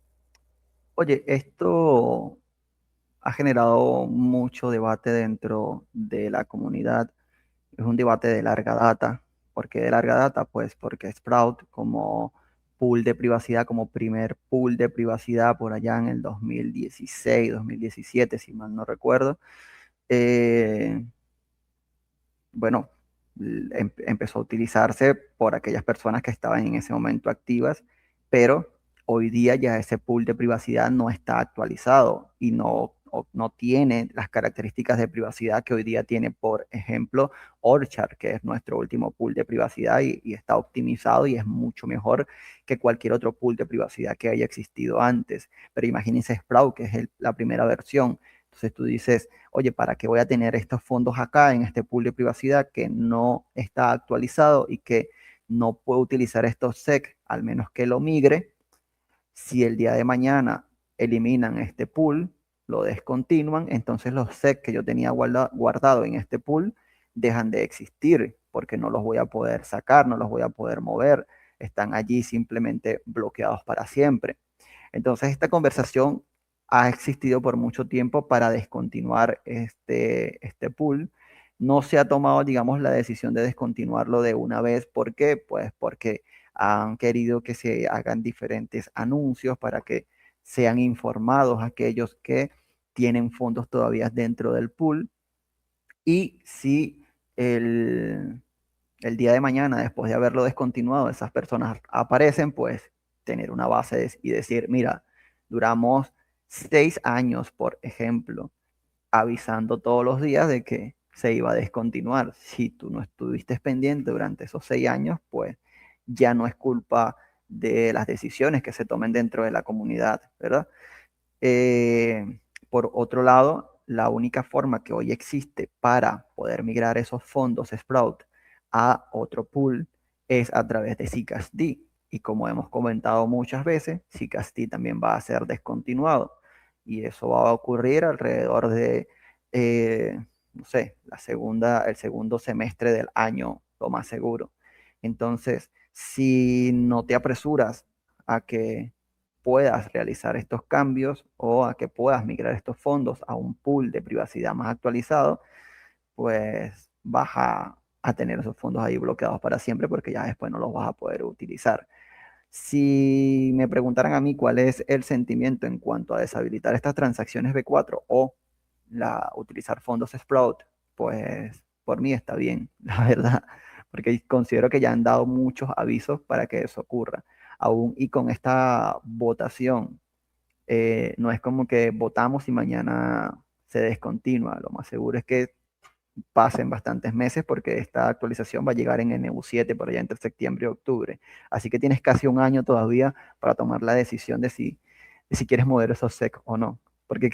Speaker 3: Oye, esto ha generado mucho debate dentro de la comunidad. Es un debate de larga data. ¿Por qué de larga data? Pues porque Sprout como pool de privacidad, como primer pool de privacidad por allá en el 2016, 2017, si mal no recuerdo, eh, bueno, empezó a utilizarse por aquellas personas que estaban en ese momento activas, pero hoy día ya ese pool de privacidad no está actualizado y no tiene las características de privacidad que hoy día tiene, por ejemplo, Orchard, que es nuestro último pool de privacidad y está optimizado y es mucho mejor que cualquier otro pool de privacidad que haya existido antes. Pero imagínense Sprout, que es la primera versión. Entonces tú dices, oye, ¿para qué voy a tener estos fondos acá en este pool de privacidad que no está actualizado y que no puedo utilizar estos SEC, al menos que lo migre? Si el día de mañana eliminan este pool, lo descontinúan, entonces los SEC que yo tenía guardado en este pool dejan de existir porque no los voy a poder sacar, no los voy a poder mover, están allí simplemente bloqueados para siempre. Entonces esta conversación ha existido por mucho tiempo para descontinuar este pool. No se ha tomado, digamos, la decisión de descontinuarlo de una vez. ¿Por qué? Pues porque han querido que se hagan diferentes anuncios para que sean informados aquellos que tienen fondos todavía dentro del pool. Y si el día de mañana, después de haberlo descontinuado, esas personas aparecen, pues tener una base y decir, mira, duramos 6 años, por ejemplo, avisando todos los días de que se iba a descontinuar. Si tú no estuviste pendiente durante esos 6 años, pues ya no es culpa de las decisiones que se tomen dentro de la comunidad, ¿verdad? Por otro lado, la única forma que hoy existe para poder migrar esos fondos Sprout a otro pool es a través de CCASD. Y como hemos comentado muchas veces, CCASD también va a ser descontinuado. Y eso va a ocurrir alrededor de, no sé, el segundo semestre del año, lo más seguro. Entonces, si no te apresuras a que puedas realizar estos cambios o a que puedas migrar estos fondos a un pool de privacidad más actualizado, pues vas a tener esos fondos ahí bloqueados para siempre porque ya después no los vas a poder utilizar. Si me preguntaran a mí cuál es el sentimiento en cuanto a deshabilitar estas transacciones B4 o utilizar fondos Sprout, pues por mí está bien, la verdad, porque considero que ya han dado muchos avisos para que eso ocurra. Aún y con esta votación, no es como que votamos y mañana se descontinúa. Lo más seguro es que pasen bastantes meses porque esta actualización va a llegar en NU7 por allá entre septiembre y octubre. Así que tienes casi un año todavía para tomar la decisión de si quieres mover esos SEC o no. porque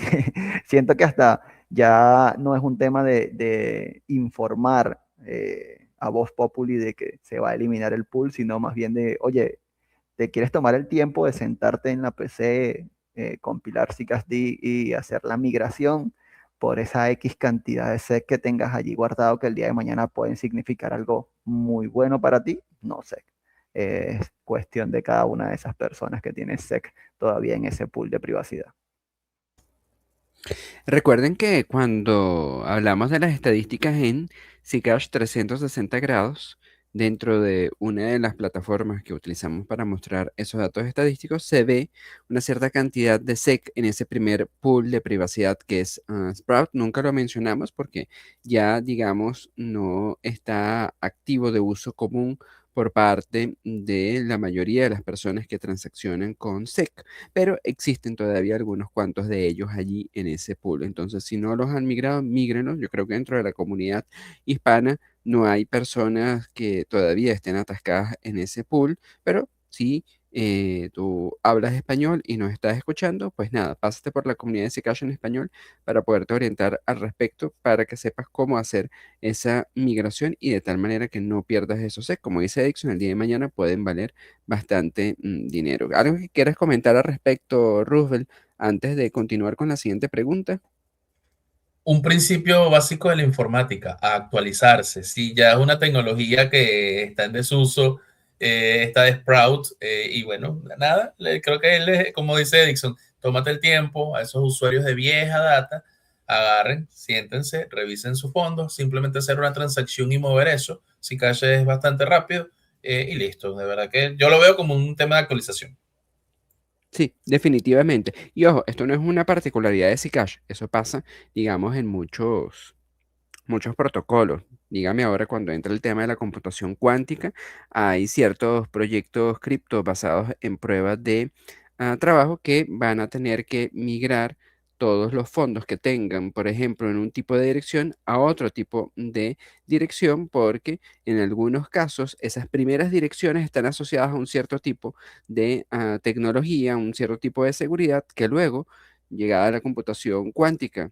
Speaker 3: siento que hasta ya no es un tema de informar a Vox Populi de que se va a eliminar el pool, sino más bien de, oye, ¿te quieres tomar el tiempo de sentarte en la PC, compilar CICASD y hacer la migración por esa X cantidad de sec que tengas allí guardado que el día de mañana pueden significar algo muy bueno para ti? No sé. Es cuestión de cada una de esas personas que tiene sec todavía en ese pool de privacidad.
Speaker 1: Recuerden que cuando hablamos de las estadísticas en Zcash 360 grados, dentro de una de las plataformas que utilizamos para mostrar esos datos estadísticos, se ve una cierta cantidad de SEC en ese primer pool de privacidad que es Sprout. Nunca lo mencionamos porque ya, digamos, no está activo de uso común por parte de la mayoría de las personas que transaccionan con SEC, pero existen todavía algunos cuantos de ellos allí en ese pool. Entonces, si no los han migrado, mígrenlos. Yo creo que dentro de la comunidad hispana no hay personas que todavía estén atascadas en ese pool, pero si tú hablas español y nos estás escuchando, pues nada, pásate por la comunidad de Zcash en español para poderte orientar al respecto, para que sepas cómo hacer esa migración y de tal manera que no pierdas esos SEC. Como dice Edison, el día de mañana pueden valer bastante dinero. ¿Algo que quieras comentar al respecto, Roosevelt, antes de continuar con la siguiente pregunta?
Speaker 2: Un principio básico de la informática, a actualizarse. Si ya es una tecnología que está en desuso, está de Sprout, y bueno, nada, creo que él, como dice Edison, tómate el tiempo a esos usuarios de vieja data, agarren, siéntense, revisen sus fondos, simplemente hacer una transacción y mover eso. Si cash es bastante rápido, y listo. De verdad que yo lo veo como un tema de actualización.
Speaker 1: Sí, definitivamente. Y ojo, esto no es una particularidad de Zcash, eso pasa, digamos, en muchos protocolos. Dígame ahora, cuando entra el tema de la computación cuántica, hay ciertos proyectos cripto basados en pruebas de trabajo que van a tener que migrar todos los fondos que tengan, por ejemplo, en un tipo de dirección a otro tipo de dirección, porque en algunos casos esas primeras direcciones están asociadas a un cierto tipo de tecnología, un cierto tipo de seguridad que luego, llegada a la computación cuántica,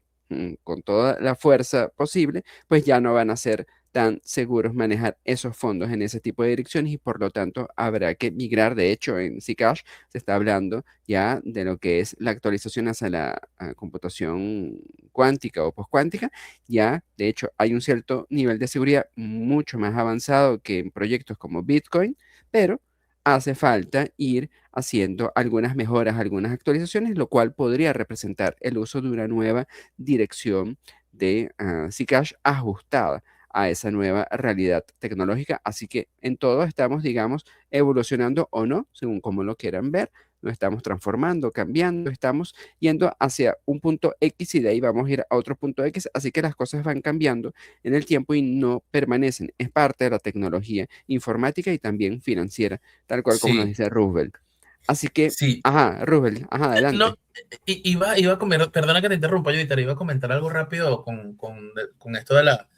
Speaker 1: con toda la fuerza posible, pues ya no van a ser tan seguros manejar esos fondos en ese tipo de direcciones y por lo tanto habrá que migrar. De hecho, en Zcash se está hablando ya de lo que es la actualización hacia la computación cuántica o postcuántica. Ya, de hecho, hay un cierto nivel de seguridad mucho más avanzado que en proyectos como Bitcoin, pero hace falta ir haciendo algunas mejoras, algunas actualizaciones, lo cual podría representar el uso de una nueva dirección de Zcash ajustada a esa nueva realidad tecnológica. Así que en todo estamos, digamos, evolucionando o no, según como lo quieran ver. Nos estamos transformando, cambiando, estamos yendo hacia un punto X y de ahí vamos a ir a otro punto X. Así que las cosas van cambiando en el tiempo y no permanecen. Es parte de la tecnología informática y también financiera, tal cual como nos
Speaker 2: Sí,
Speaker 1: dice Roosevelt. Así que,
Speaker 2: sí.
Speaker 1: ajá, Roosevelt, ajá,
Speaker 2: No,
Speaker 1: adelante.
Speaker 2: iba a comer, perdona que te interrumpa, yo iba a comentar algo rápido con esto de la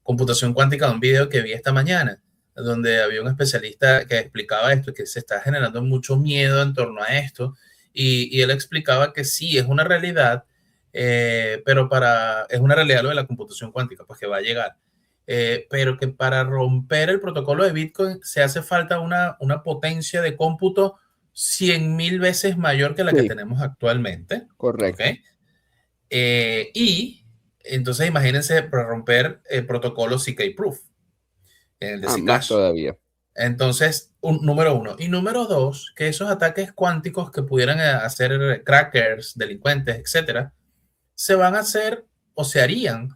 Speaker 2: computación cuántica de un video que vi esta mañana, donde había un especialista que explicaba esto, que se está generando mucho miedo en torno a esto, y él explicaba que sí, es una realidad, pero es una realidad lo de la computación cuántica, pues que va a llegar. Pero que para romper el protocolo de Bitcoin se hace falta una potencia de cómputo 100.000 veces mayor que la que
Speaker 1: Sí,
Speaker 2: tenemos actualmente. ¿Ok?
Speaker 1: correcto.
Speaker 2: Y entonces imagínense para romper el protocolo CK Proof, el de
Speaker 1: Más
Speaker 2: Zcash.
Speaker 1: todavía.
Speaker 2: Entonces, número uno. Y número dos, que esos ataques cuánticos que pudieran hacer crackers, delincuentes, etcétera, se van a hacer o se harían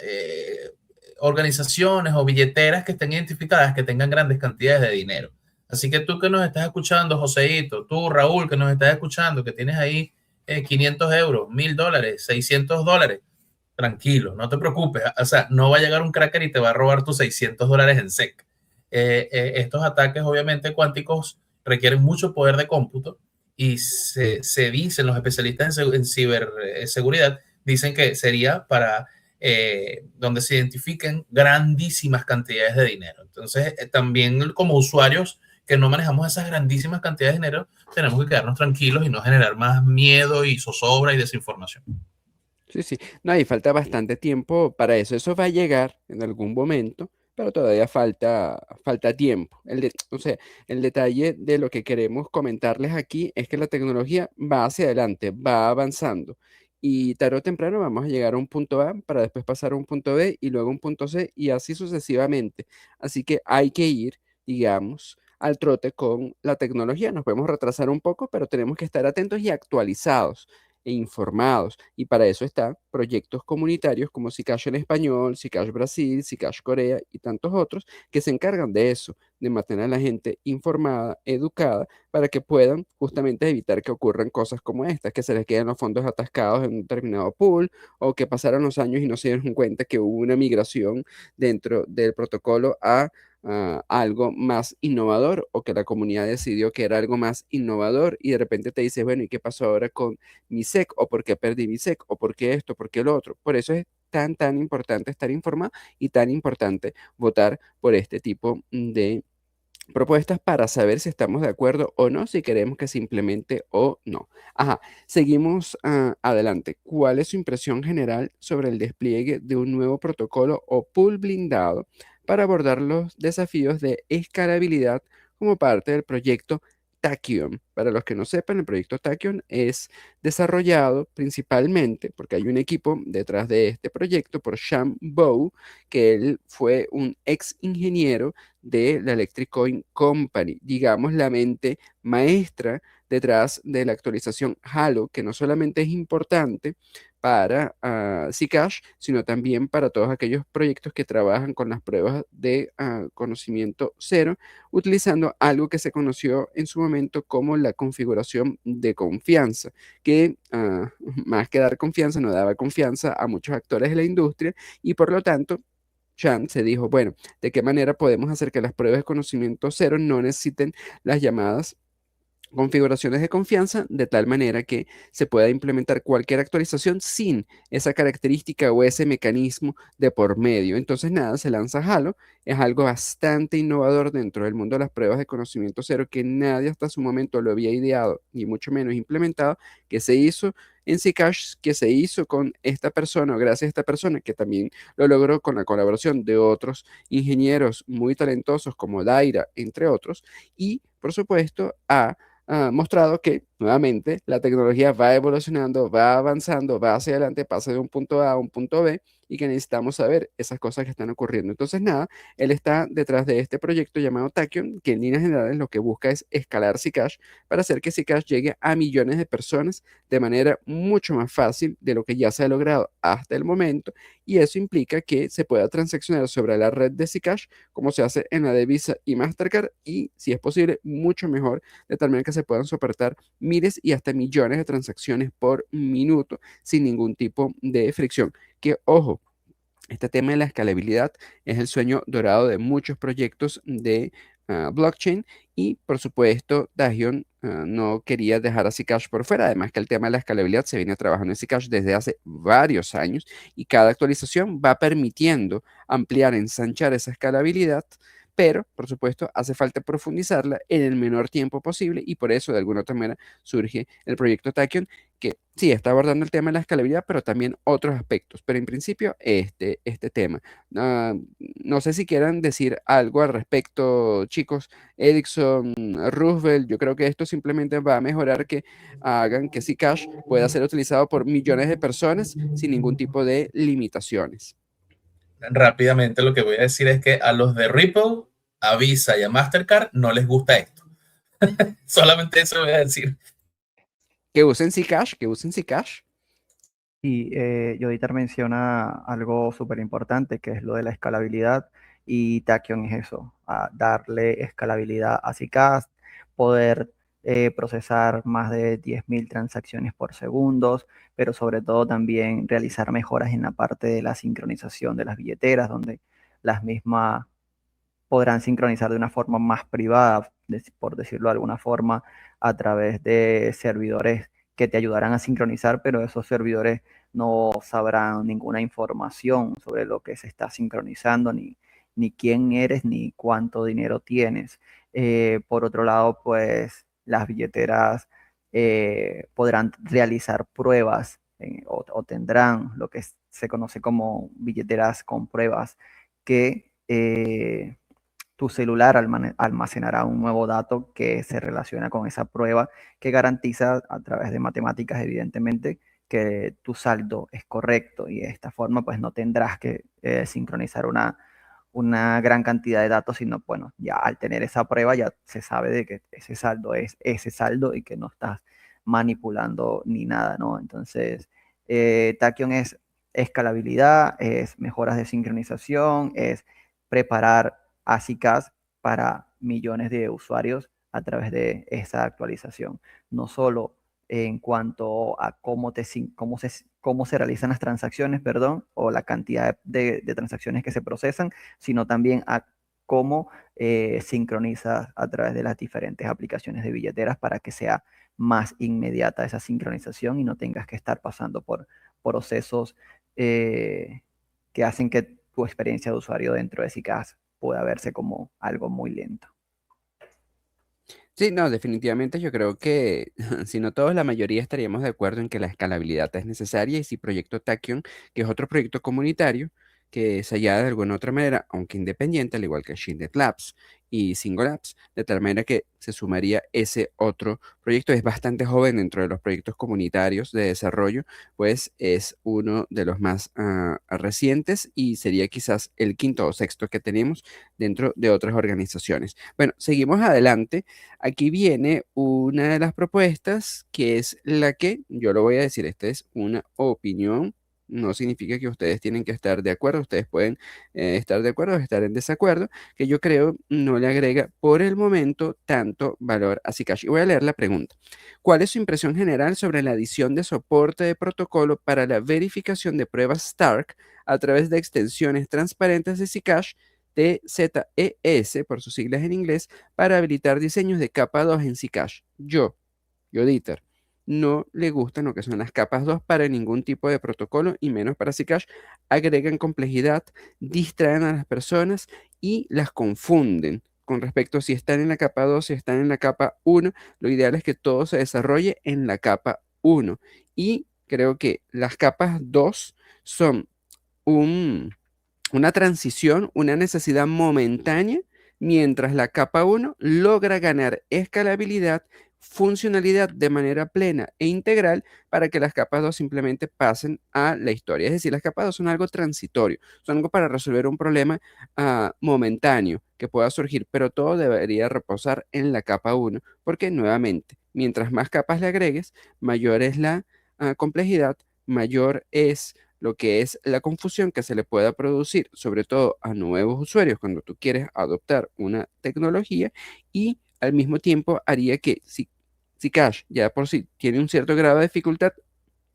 Speaker 2: eh, organizaciones o billeteras que estén identificadas, que tengan grandes cantidades de dinero. Así que tú que nos estás escuchando, Joseito, tú, Raúl, que nos estás escuchando, que tienes ahí 500 euros, $1.000, $600, tranquilo, no te preocupes. O sea, no va a llegar un cracker y te va a robar tus $600 en SEC. Estos ataques, obviamente, cuánticos requieren mucho poder de cómputo y se dicen los especialistas en ciberseguridad, dicen que sería para donde se identifiquen grandísimas cantidades de dinero. Entonces, también como usuarios que no manejamos esas grandísimas cantidades de dinero, tenemos que quedarnos tranquilos y no generar más miedo y zozobra y desinformación.
Speaker 1: Sí, sí. No, y falta bastante tiempo para eso. Eso va a llegar en algún momento, pero todavía falta tiempo. O sea, el detalle de lo que queremos comentarles aquí es que la tecnología va hacia adelante, va avanzando. Y tarde o temprano vamos a llegar a un punto A para después pasar a un punto B y luego a un punto C y así sucesivamente. Así que hay que ir, digamos, al trote con la tecnología. Nos podemos retrasar un poco, pero tenemos que estar atentos y actualizados e informados. Y para eso están proyectos comunitarios como Zcash en español, Zcash Brasil, Zcash Corea y tantos otros que se encargan de eso, de mantener a la gente informada, educada, para que puedan justamente evitar que ocurran cosas como estas, que se les queden los fondos atascados en un determinado pool o que pasaran los años y no se dieron cuenta que hubo una migración dentro del protocolo a algo más innovador o que la comunidad decidió que era algo más innovador y de repente te dices, bueno, ¿y qué pasó ahora con mi SEC? ¿O por qué perdí mi SEC? ¿O por qué esto? ¿Por qué lo otro? Por eso es tan importante estar informado y tan importante votar por este tipo de propuestas para saber si estamos de acuerdo o no, si queremos que se implemente o no. Ajá, seguimos adelante. ¿Cuál es su impresión general sobre el despliegue de un nuevo protocolo o pool blindado para abordar los desafíos de escalabilidad como parte del proyecto Tachyon? Para los que no sepan, el proyecto Tachyon es desarrollado principalmente porque hay un equipo detrás de este proyecto por Sham Bow, que él fue un ex ingeniero de la Electric Coin Company, digamos la mente maestra detrás de la actualización Halo, que no solamente es importante para Zcash, sino también para todos aquellos proyectos que trabajan con las pruebas de conocimiento cero, utilizando algo que se conoció en su momento como la configuración de confianza, que más que dar confianza, no daba confianza a muchos actores de la industria y por lo tanto Chan se dijo, bueno, ¿de qué manera podemos hacer que las pruebas de conocimiento cero no necesiten las llamadas configuraciones de confianza de tal manera que se pueda implementar cualquier actualización sin esa característica o ese mecanismo de por medio? Entonces, nada, se lanza Halo, es algo bastante innovador dentro del mundo de las pruebas de conocimiento cero que nadie hasta su momento lo había ideado ni mucho menos implementado, que se hizo en Zcash, que se hizo con esta persona o gracias a esta persona que también lo logró con la colaboración de otros ingenieros muy talentosos como Daira, entre otros, y por supuesto ha mostrado que nuevamente la tecnología va evolucionando, va avanzando, va hacia adelante, pasa de un punto A a un punto B y que necesitamos saber esas cosas que están ocurriendo. Entonces, nada, él está detrás de este proyecto llamado Tachyon, que en líneas generales lo que busca es escalar Zcash para hacer que Zcash llegue a millones de personas de manera mucho más fácil de lo que ya se ha logrado hasta el momento. Y eso implica que se pueda transaccionar sobre la red de Zcash como se hace en la de Visa y Mastercard y, si es posible, mucho mejor, de tal manera que se puedan soportar miles y hasta millones de transacciones por minuto sin ningún tipo de fricción. Que, ojo, este tema de la escalabilidad es el sueño dorado de muchos proyectos de blockchain y por supuesto Dahion no quería dejar a Zcash por fuera, además que el tema de la escalabilidad se viene trabajando en Zcash desde hace varios años y cada actualización va permitiendo ampliar, ensanchar esa escalabilidad, pero por supuesto hace falta profundizarla en el menor tiempo posible y por eso de alguna otra manera surge el proyecto Tachyon, que sí está abordando el tema de la escalabilidad, pero también otros aspectos, pero en principio este tema. No sé si quieran decir algo al respecto, chicos. Ericsson, Roosevelt, yo creo que esto simplemente va a mejorar que hagan que Zcash pueda ser utilizado por millones de personas sin ningún tipo de limitaciones.
Speaker 2: Rápidamente lo que voy a decir es que a los de Ripple, a Visa y a Mastercard no les gusta esto. Solamente eso voy a decir.
Speaker 1: Que usen Zcash, que usen Zcash.
Speaker 3: Y Joditar menciona algo súper importante, que es lo de la escalabilidad, y Tachyon es eso, a darle escalabilidad a Zcash, poder procesar más de 10.000 transacciones por segundo, pero sobre todo también realizar mejoras en la parte de la sincronización de las billeteras, donde las mismas podrán sincronizar de una forma más privada, por decirlo de alguna forma, a través de servidores que te ayudarán a sincronizar, pero esos servidores no sabrán ninguna información sobre lo que se está sincronizando ni quién eres ni cuánto dinero tienes. Por otro lado, pues las billeteras podrán realizar pruebas o tendrán lo que se conoce como billeteras con pruebas que tu celular almacenará un nuevo dato que se relaciona con esa prueba que garantiza a través de matemáticas, evidentemente, que tu saldo es correcto y de esta forma pues no tendrás que sincronizar una gran cantidad de datos, sino bueno, ya al tener esa prueba ya se sabe de que ese saldo es ese saldo y que no estás manipulando ni nada, ¿no? Entonces, Tachyon es escalabilidad, es mejoras de sincronización, es preparar ASICs para millones de usuarios a través de esa actualización. No solo en cuanto a cómo se realizan las transacciones, perdón, o la cantidad de transacciones que se procesan, sino también a cómo sincronizas a través de las diferentes aplicaciones de billeteras para que sea más inmediata esa sincronización y no tengas que estar pasando por procesos que hacen que tu experiencia de usuario dentro de SICAS pueda verse como algo muy lento.
Speaker 1: Sí, no, definitivamente yo creo que si no todos, la mayoría estaríamos de acuerdo en que la escalabilidad es necesaria y si Proyecto Tachyon, que es otro proyecto comunitario que se halla de alguna otra manera, aunque independiente, al igual que Shielded Labs y Single Labs, de tal manera que se sumaría ese otro proyecto, es bastante joven dentro de los proyectos comunitarios de desarrollo, pues es uno de los más recientes y sería quizás el quinto o sexto que tenemos dentro de otras organizaciones. Bueno, seguimos adelante. Aquí viene una de las propuestas que es la que, yo lo voy a decir, esta es una opinión, no significa que ustedes tienen que estar de acuerdo, ustedes pueden estar de acuerdo o estar en desacuerdo, que yo creo no le agrega por el momento tanto valor a Zcash. Y voy a leer la pregunta. ¿Cuál es su impresión general sobre la adición de soporte de protocolo para la verificación de pruebas Stark a través de extensiones transparentes de Zcash? TZES, por sus siglas en inglés, para habilitar diseños de capa 2 en Zcash. Yo, Dieter, no le gustan lo que son las capas 2 para ningún tipo de protocolo y menos para Zcash. Agregan complejidad, distraen a las personas y las confunden. Con respecto a si están en la capa 2, si están en la capa 1, lo ideal es que todo se desarrolle en la capa 1. Y creo que las capas 2 son un una transición, una necesidad momentánea, mientras la capa 1 logra ganar escalabilidad, funcionalidad de manera plena e integral para que las capas 2 simplemente pasen a la historia. Es decir, las capas 2 son algo transitorio, son algo para resolver un problema momentáneo que pueda surgir, pero todo debería reposar en la capa 1, porque nuevamente, mientras más capas le agregues, mayor es la complejidad, mayor es lo que es la confusión que se le pueda producir, sobre todo a nuevos usuarios cuando tú quieres adoptar una tecnología y al mismo tiempo haría que si Cash ya por sí tiene un cierto grado de dificultad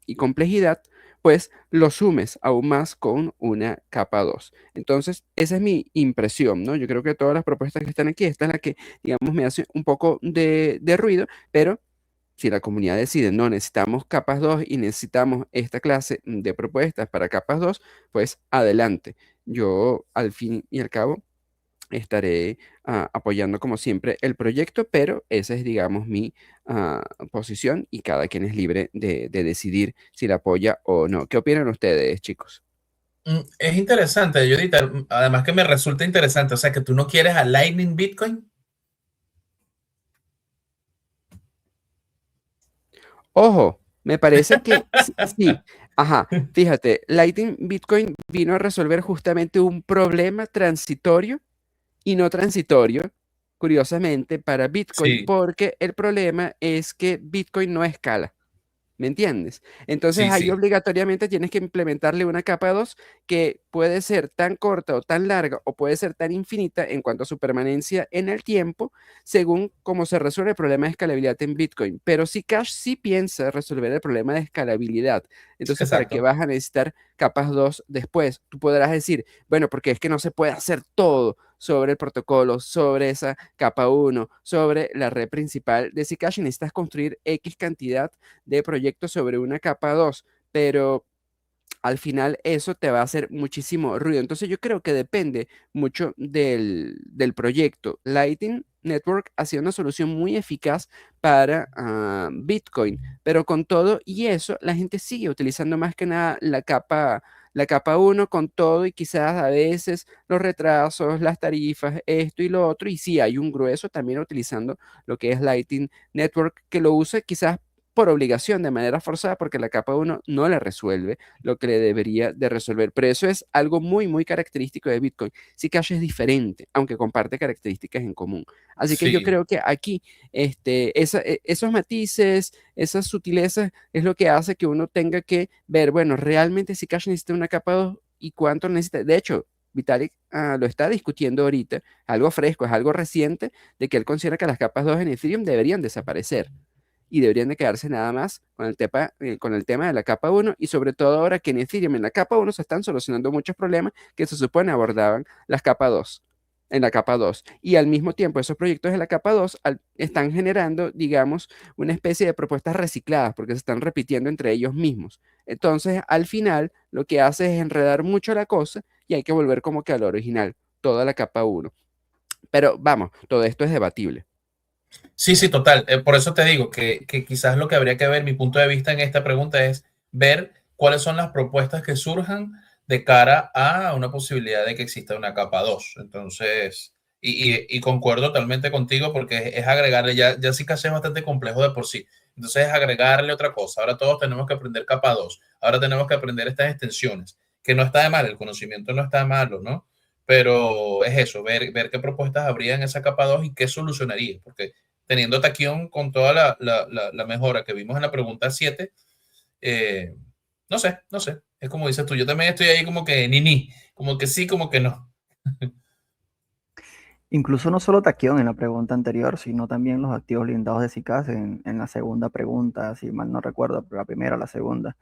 Speaker 1: y complejidad, pues lo sumes aún más con una capa 2. Entonces, esa es mi impresión, ¿no? Yo creo que todas las propuestas que están aquí, esta es la que, digamos, me hace un poco de ruido, pero si la comunidad decide, no, necesitamos capas 2 y necesitamos esta clase de propuestas para capas 2, pues adelante. Yo al fin y al cabo estaré apoyando como siempre el proyecto, pero esa es, digamos, mi posición y cada quien es libre de decidir si la apoya o no. ¿Qué opinan ustedes, chicos?
Speaker 2: Es interesante, Judith, además que me resulta interesante, o sea, que tú no quieres a Lightning Bitcoin.
Speaker 1: Ojo, me parece que sí. Ajá, fíjate, Lightning Bitcoin vino a resolver justamente un problema transitorio y no transitorio, curiosamente, para Bitcoin,
Speaker 2: Sí,
Speaker 1: porque el problema es que Bitcoin no escala. ¿Me entiendes? Entonces
Speaker 2: sí,
Speaker 1: ahí
Speaker 2: sí,
Speaker 1: obligatoriamente tienes que implementarle una capa 2 que puede ser tan corta o tan larga o puede ser tan infinita en cuanto a su permanencia en el tiempo, según cómo se resuelve el problema de escalabilidad en Bitcoin. Pero si Cash sí piensa resolver el problema de escalabilidad, entonces ¿para qué
Speaker 2: exacto.
Speaker 1: vas a necesitar capas 2 después? Tú podrás decir, bueno, porque es que no se puede hacer todo sobre el protocolo, sobre esa capa 1, sobre la red principal de Zcash y necesitas construir X cantidad de proyectos sobre una capa 2, pero al final eso te va a hacer muchísimo ruido. Entonces yo creo que depende mucho del proyecto. Lightning Network ha sido una solución muy eficaz para Bitcoin, pero con todo y eso, la gente sigue utilizando más que nada la capa uno con todo y quizás a veces los retrasos, las tarifas, esto y lo otro. Y sí, hay un grueso también utilizando lo que es Lightning Network que lo usa quizás por obligación, de manera forzada, porque la capa uno no le resuelve lo que le debería de resolver. Pero eso es algo muy, muy característico de Bitcoin. Zcash es diferente, aunque comparte características en común. Así que yo
Speaker 2: Sí,
Speaker 1: creo que aquí esos matices, esas sutilezas, es lo que hace que uno tenga que ver, bueno, realmente Zcash necesita una capa 2 y cuánto necesita. De hecho, Vitalik lo está discutiendo ahorita, algo fresco, es algo reciente, de que él considera que las capas 2 en Ethereum deberían desaparecer y deberían de quedarse nada más con el tema de la capa uno y sobre todo ahora que en Ethereum en la capa uno se están solucionando muchos problemas que se supone abordaban las capa 2 en la capa 2 y al mismo tiempo esos proyectos de la capa 2 están generando, digamos, una especie de propuestas recicladas porque se están repitiendo entre ellos mismos. Entonces, al final, lo que hace es enredar mucho la cosa y hay que volver como que al original, toda la capa uno. Pero vamos, todo esto es debatible.
Speaker 2: sí, sí, total. Por eso te digo que quizás lo que habría que ver, mi punto de vista en esta pregunta es ver cuáles son las propuestas que surjan de cara a una posibilidad de que exista una capa 2. Entonces, y concuerdo totalmente contigo porque es agregarle, ya sí que es bastante complejo de por sí. Entonces es agregarle otra cosa. Ahora todos tenemos que aprender capa 2. Ahora tenemos que aprender estas extensiones, que no está de mal, el conocimiento no está de malo, ¿no? Pero es eso, ver qué propuestas habría en esa capa 2 y qué solucionaría, porque teniendo Taquión con toda la mejora que vimos en la pregunta 7, eh, no sé, no sé. Es como dices tú, yo también estoy ahí como que ni, como que sí, como que no.
Speaker 3: Incluso no solo Taquión en la pregunta anterior, sino también los activos blindados de SICAS en la segunda pregunta, si mal no recuerdo, pero la primera o la segunda,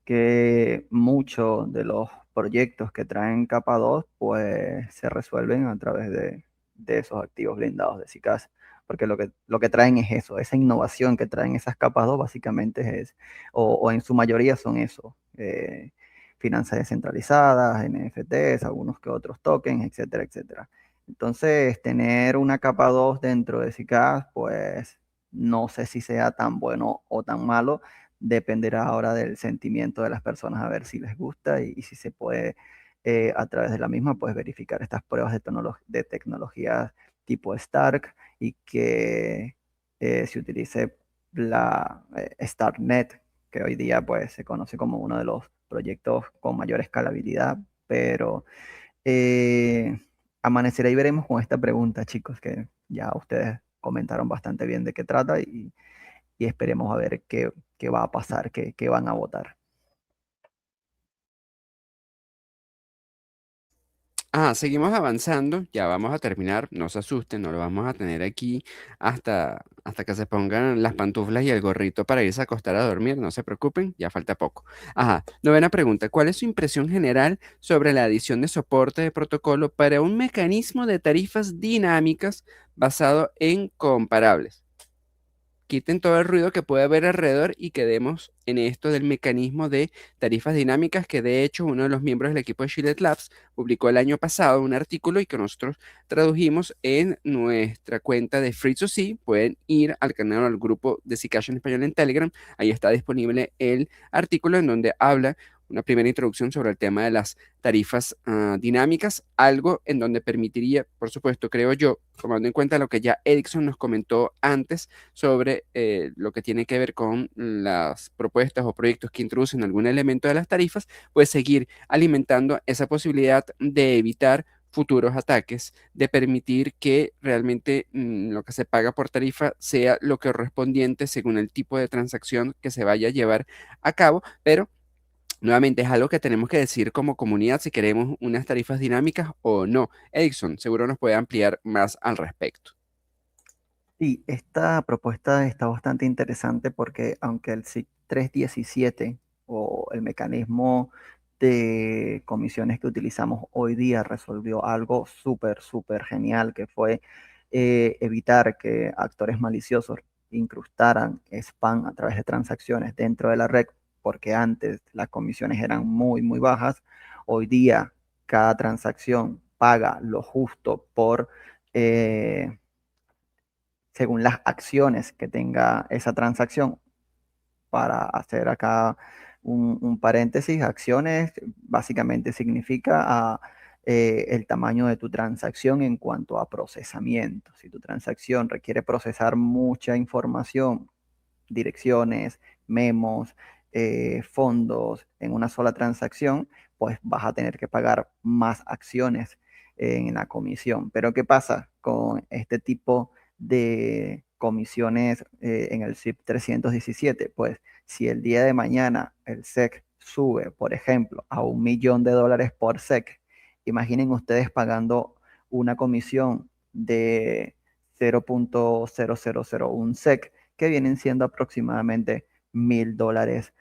Speaker 3: que muchos de los proyectos que traen capa 2 pues se resuelven a través de esos activos blindados de SICAS, porque lo que traen es eso, esa innovación que traen esas capas 2 básicamente es, o en su mayoría son eso, finanzas descentralizadas, NFTs, algunos que otros tokens, etcétera, etcétera. Entonces, tener una capa 2 dentro de SICAS, pues no sé si sea tan bueno o tan malo, dependerá ahora del sentimiento de las personas a ver si les gusta y si se puede a través de la misma pues verificar estas pruebas de tecnologías tipo Stark y que se utilice la StarkNet, que hoy día pues se conoce como uno de los proyectos con mayor escalabilidad, pero eh, amanecerá y veremos con esta pregunta, chicos, que ya ustedes comentaron bastante bien de qué trata y esperemos a ver qué va a pasar, qué van a votar.
Speaker 1: Seguimos avanzando, ya vamos a terminar, no se asusten, no lo vamos a tener aquí hasta que se pongan las pantuflas y el gorrito para irse a acostar a dormir, no se preocupen, ya falta poco. Novena pregunta, ¿cuál es su impresión general sobre la adición de soporte de protocolo para un mecanismo de tarifas dinámicas basado en comparables? Quiten todo el ruido que puede haber alrededor y quedemos en esto del mecanismo de tarifas dinámicas que de hecho uno de los miembros del equipo de Shillet Labs publicó el año pasado un artículo y que nosotros tradujimos en nuestra cuenta de Free2C. Pueden ir al canal o al grupo de Zcash en español en Telegram. Ahí está disponible el artículo en donde habla una primera introducción sobre el tema de las tarifas dinámicas, algo en donde permitiría, por supuesto, creo yo, tomando en cuenta lo que ya Ericsson nos comentó antes, sobre lo que tiene que ver con las propuestas o proyectos que introducen algún elemento de las tarifas, pues seguir alimentando esa posibilidad de evitar futuros ataques, de permitir que realmente lo que se paga por tarifa sea lo correspondiente según el tipo de transacción que se vaya a llevar a cabo, pero nuevamente es algo que tenemos que decir como comunidad si queremos unas tarifas dinámicas o no. Edison seguro nos puede ampliar más al respecto.
Speaker 3: Sí, esta propuesta está bastante interesante porque aunque el SIC 317 o el mecanismo de comisiones que utilizamos hoy día resolvió algo súper, súper genial, que fue evitar que actores maliciosos incrustaran spam a través de transacciones dentro de la red, porque antes las comisiones eran muy, muy bajas. Hoy día cada transacción paga lo justo según las acciones que tenga esa transacción. Para hacer acá un paréntesis, acciones básicamente significa el tamaño de tu transacción en cuanto a procesamiento. Si tu transacción requiere procesar mucha información, direcciones, memos, fondos en una sola transacción, pues vas a tener que pagar más acciones en la comisión. Pero ¿qué pasa con este tipo de comisiones en el SIP 317? Pues si el día de mañana el SEC sube, por ejemplo, a $1 millón por SEC, imaginen ustedes pagando una comisión de 0.0001 SEC, que vienen siendo aproximadamente $1.000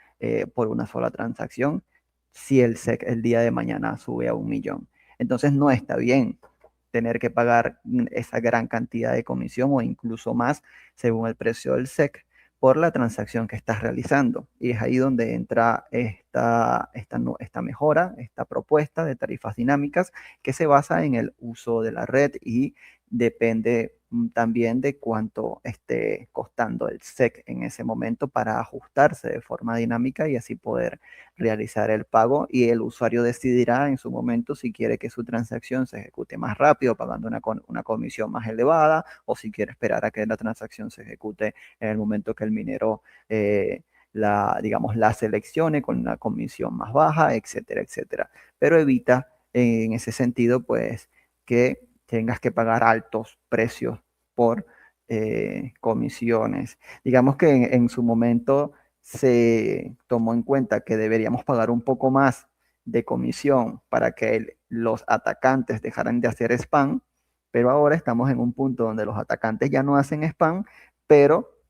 Speaker 3: por una sola transacción, si el SEC el día de mañana sube a 1 millón. Entonces no está bien tener que pagar esa gran cantidad de comisión o incluso más según el precio del SEC por la transacción que estás realizando. Y es ahí donde entra esta mejora, esta propuesta de tarifas dinámicas que se basa en el uso de la red y depende también de cuánto esté costando el SEC en ese momento para ajustarse de forma dinámica y así poder realizar el pago, y el usuario decidirá en su momento si quiere que su transacción se ejecute más rápido pagando una comisión más elevada, o si quiere esperar a que la transacción se ejecute en el momento que el minero digamos, la seleccione con una comisión más baja, etcétera, etcétera. Pero evita en ese sentido pues que tengas que pagar altos precios por comisiones. Digamos que en su momento se tomó en cuenta que deberíamos pagar un poco más de comisión para que los atacantes dejaran de hacer spam, pero ahora estamos en un punto donde los atacantes ya no hacen spam, pero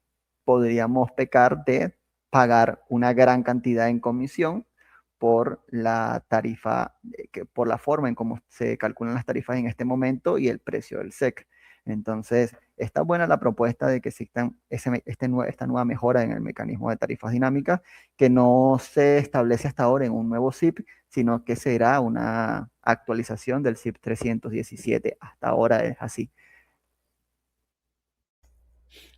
Speaker 3: podríamos pecar de pagar una gran cantidad en comisión por la tarifa, por la forma en cómo se calculan las tarifas en este momento y el precio del SEC. Entonces, está buena la propuesta de que existan esta nueva mejora en el mecanismo de tarifas dinámicas, que no se establece hasta ahora en un nuevo SIP, sino que será una actualización del SIP 317. Hasta ahora es así.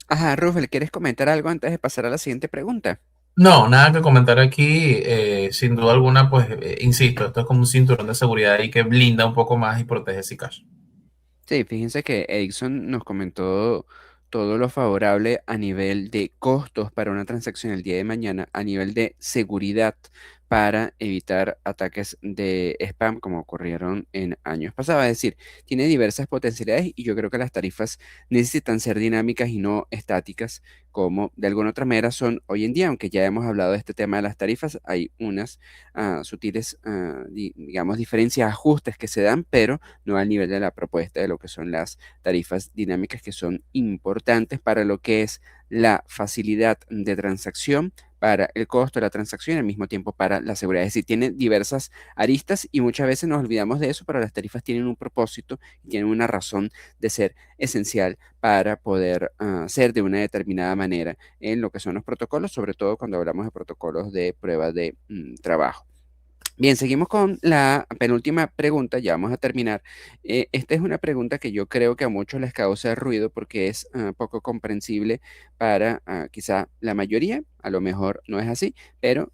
Speaker 1: Ajá, Rufel, ¿quieres comentar algo antes de pasar a la siguiente pregunta?
Speaker 2: No, nada que comentar aquí. Sin duda alguna, pues, insisto, esto es como un cinturón de seguridad y que blinda un poco más y protege Zcash.
Speaker 1: Sí, fíjense que Edison nos comentó todo lo favorable a nivel de costos para una transacción el día de mañana, a nivel de seguridad para evitar ataques de spam como ocurrieron en años pasados. Es decir, tiene diversas potencialidades y yo creo que las tarifas necesitan ser dinámicas y no estáticas como de alguna otra manera son hoy en día, aunque ya hemos hablado de este tema de las tarifas, hay unas sutiles, digamos, diferencias, ajustes que se dan, pero no al nivel de la propuesta de lo que son las tarifas dinámicas, que son importantes para lo que es la facilidad de transacción, para el costo de la transacción y al mismo tiempo para la seguridad. Es decir, tiene diversas aristas y muchas veces nos olvidamos de eso, pero las tarifas tienen un propósito y tienen una razón de ser esencial para poder ser de una determinada manera en lo que son los protocolos, sobre todo cuando hablamos de protocolos de prueba de trabajo. Bien, seguimos con la penúltima pregunta, ya vamos a terminar. Esta es una pregunta que yo creo que a muchos les causa ruido porque es poco comprensible para quizá la mayoría, a lo mejor no es así, pero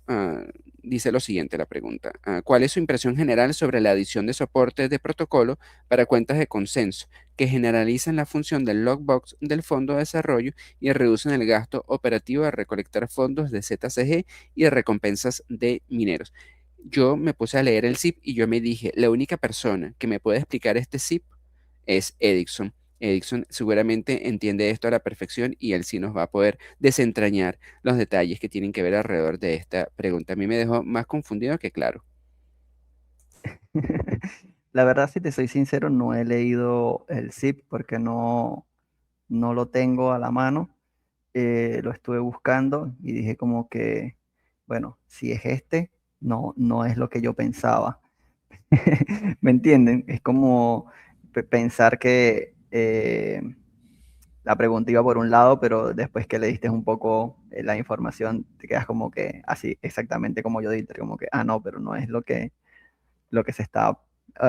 Speaker 1: dice lo siguiente la pregunta. ¿Cuál es su impresión general sobre la adición de soportes de protocolo para cuentas de consenso que generalizan la función del logbox del fondo de desarrollo y reducen el gasto operativo de recolectar fondos de ZCG y de recompensas de mineros? Yo me puse a leer el zip y yo me dije, la única persona que me puede explicar este zip es Edison. Edison seguramente entiende esto a la perfección y él sí nos va a poder desentrañar los detalles que tienen que ver alrededor de esta pregunta. A mí me dejó más confundido que claro.
Speaker 3: La verdad, si te soy sincero, no he leído el zip porque no lo tengo a la mano. Lo estuve buscando y dije como que, bueno, si es este, no es lo que yo pensaba. ¿Me entienden? Es como pensar que la pregunta iba por un lado, pero después que le diste un poco la información, te quedas como que así, exactamente como yo dije, como que, no, pero no es lo que se está,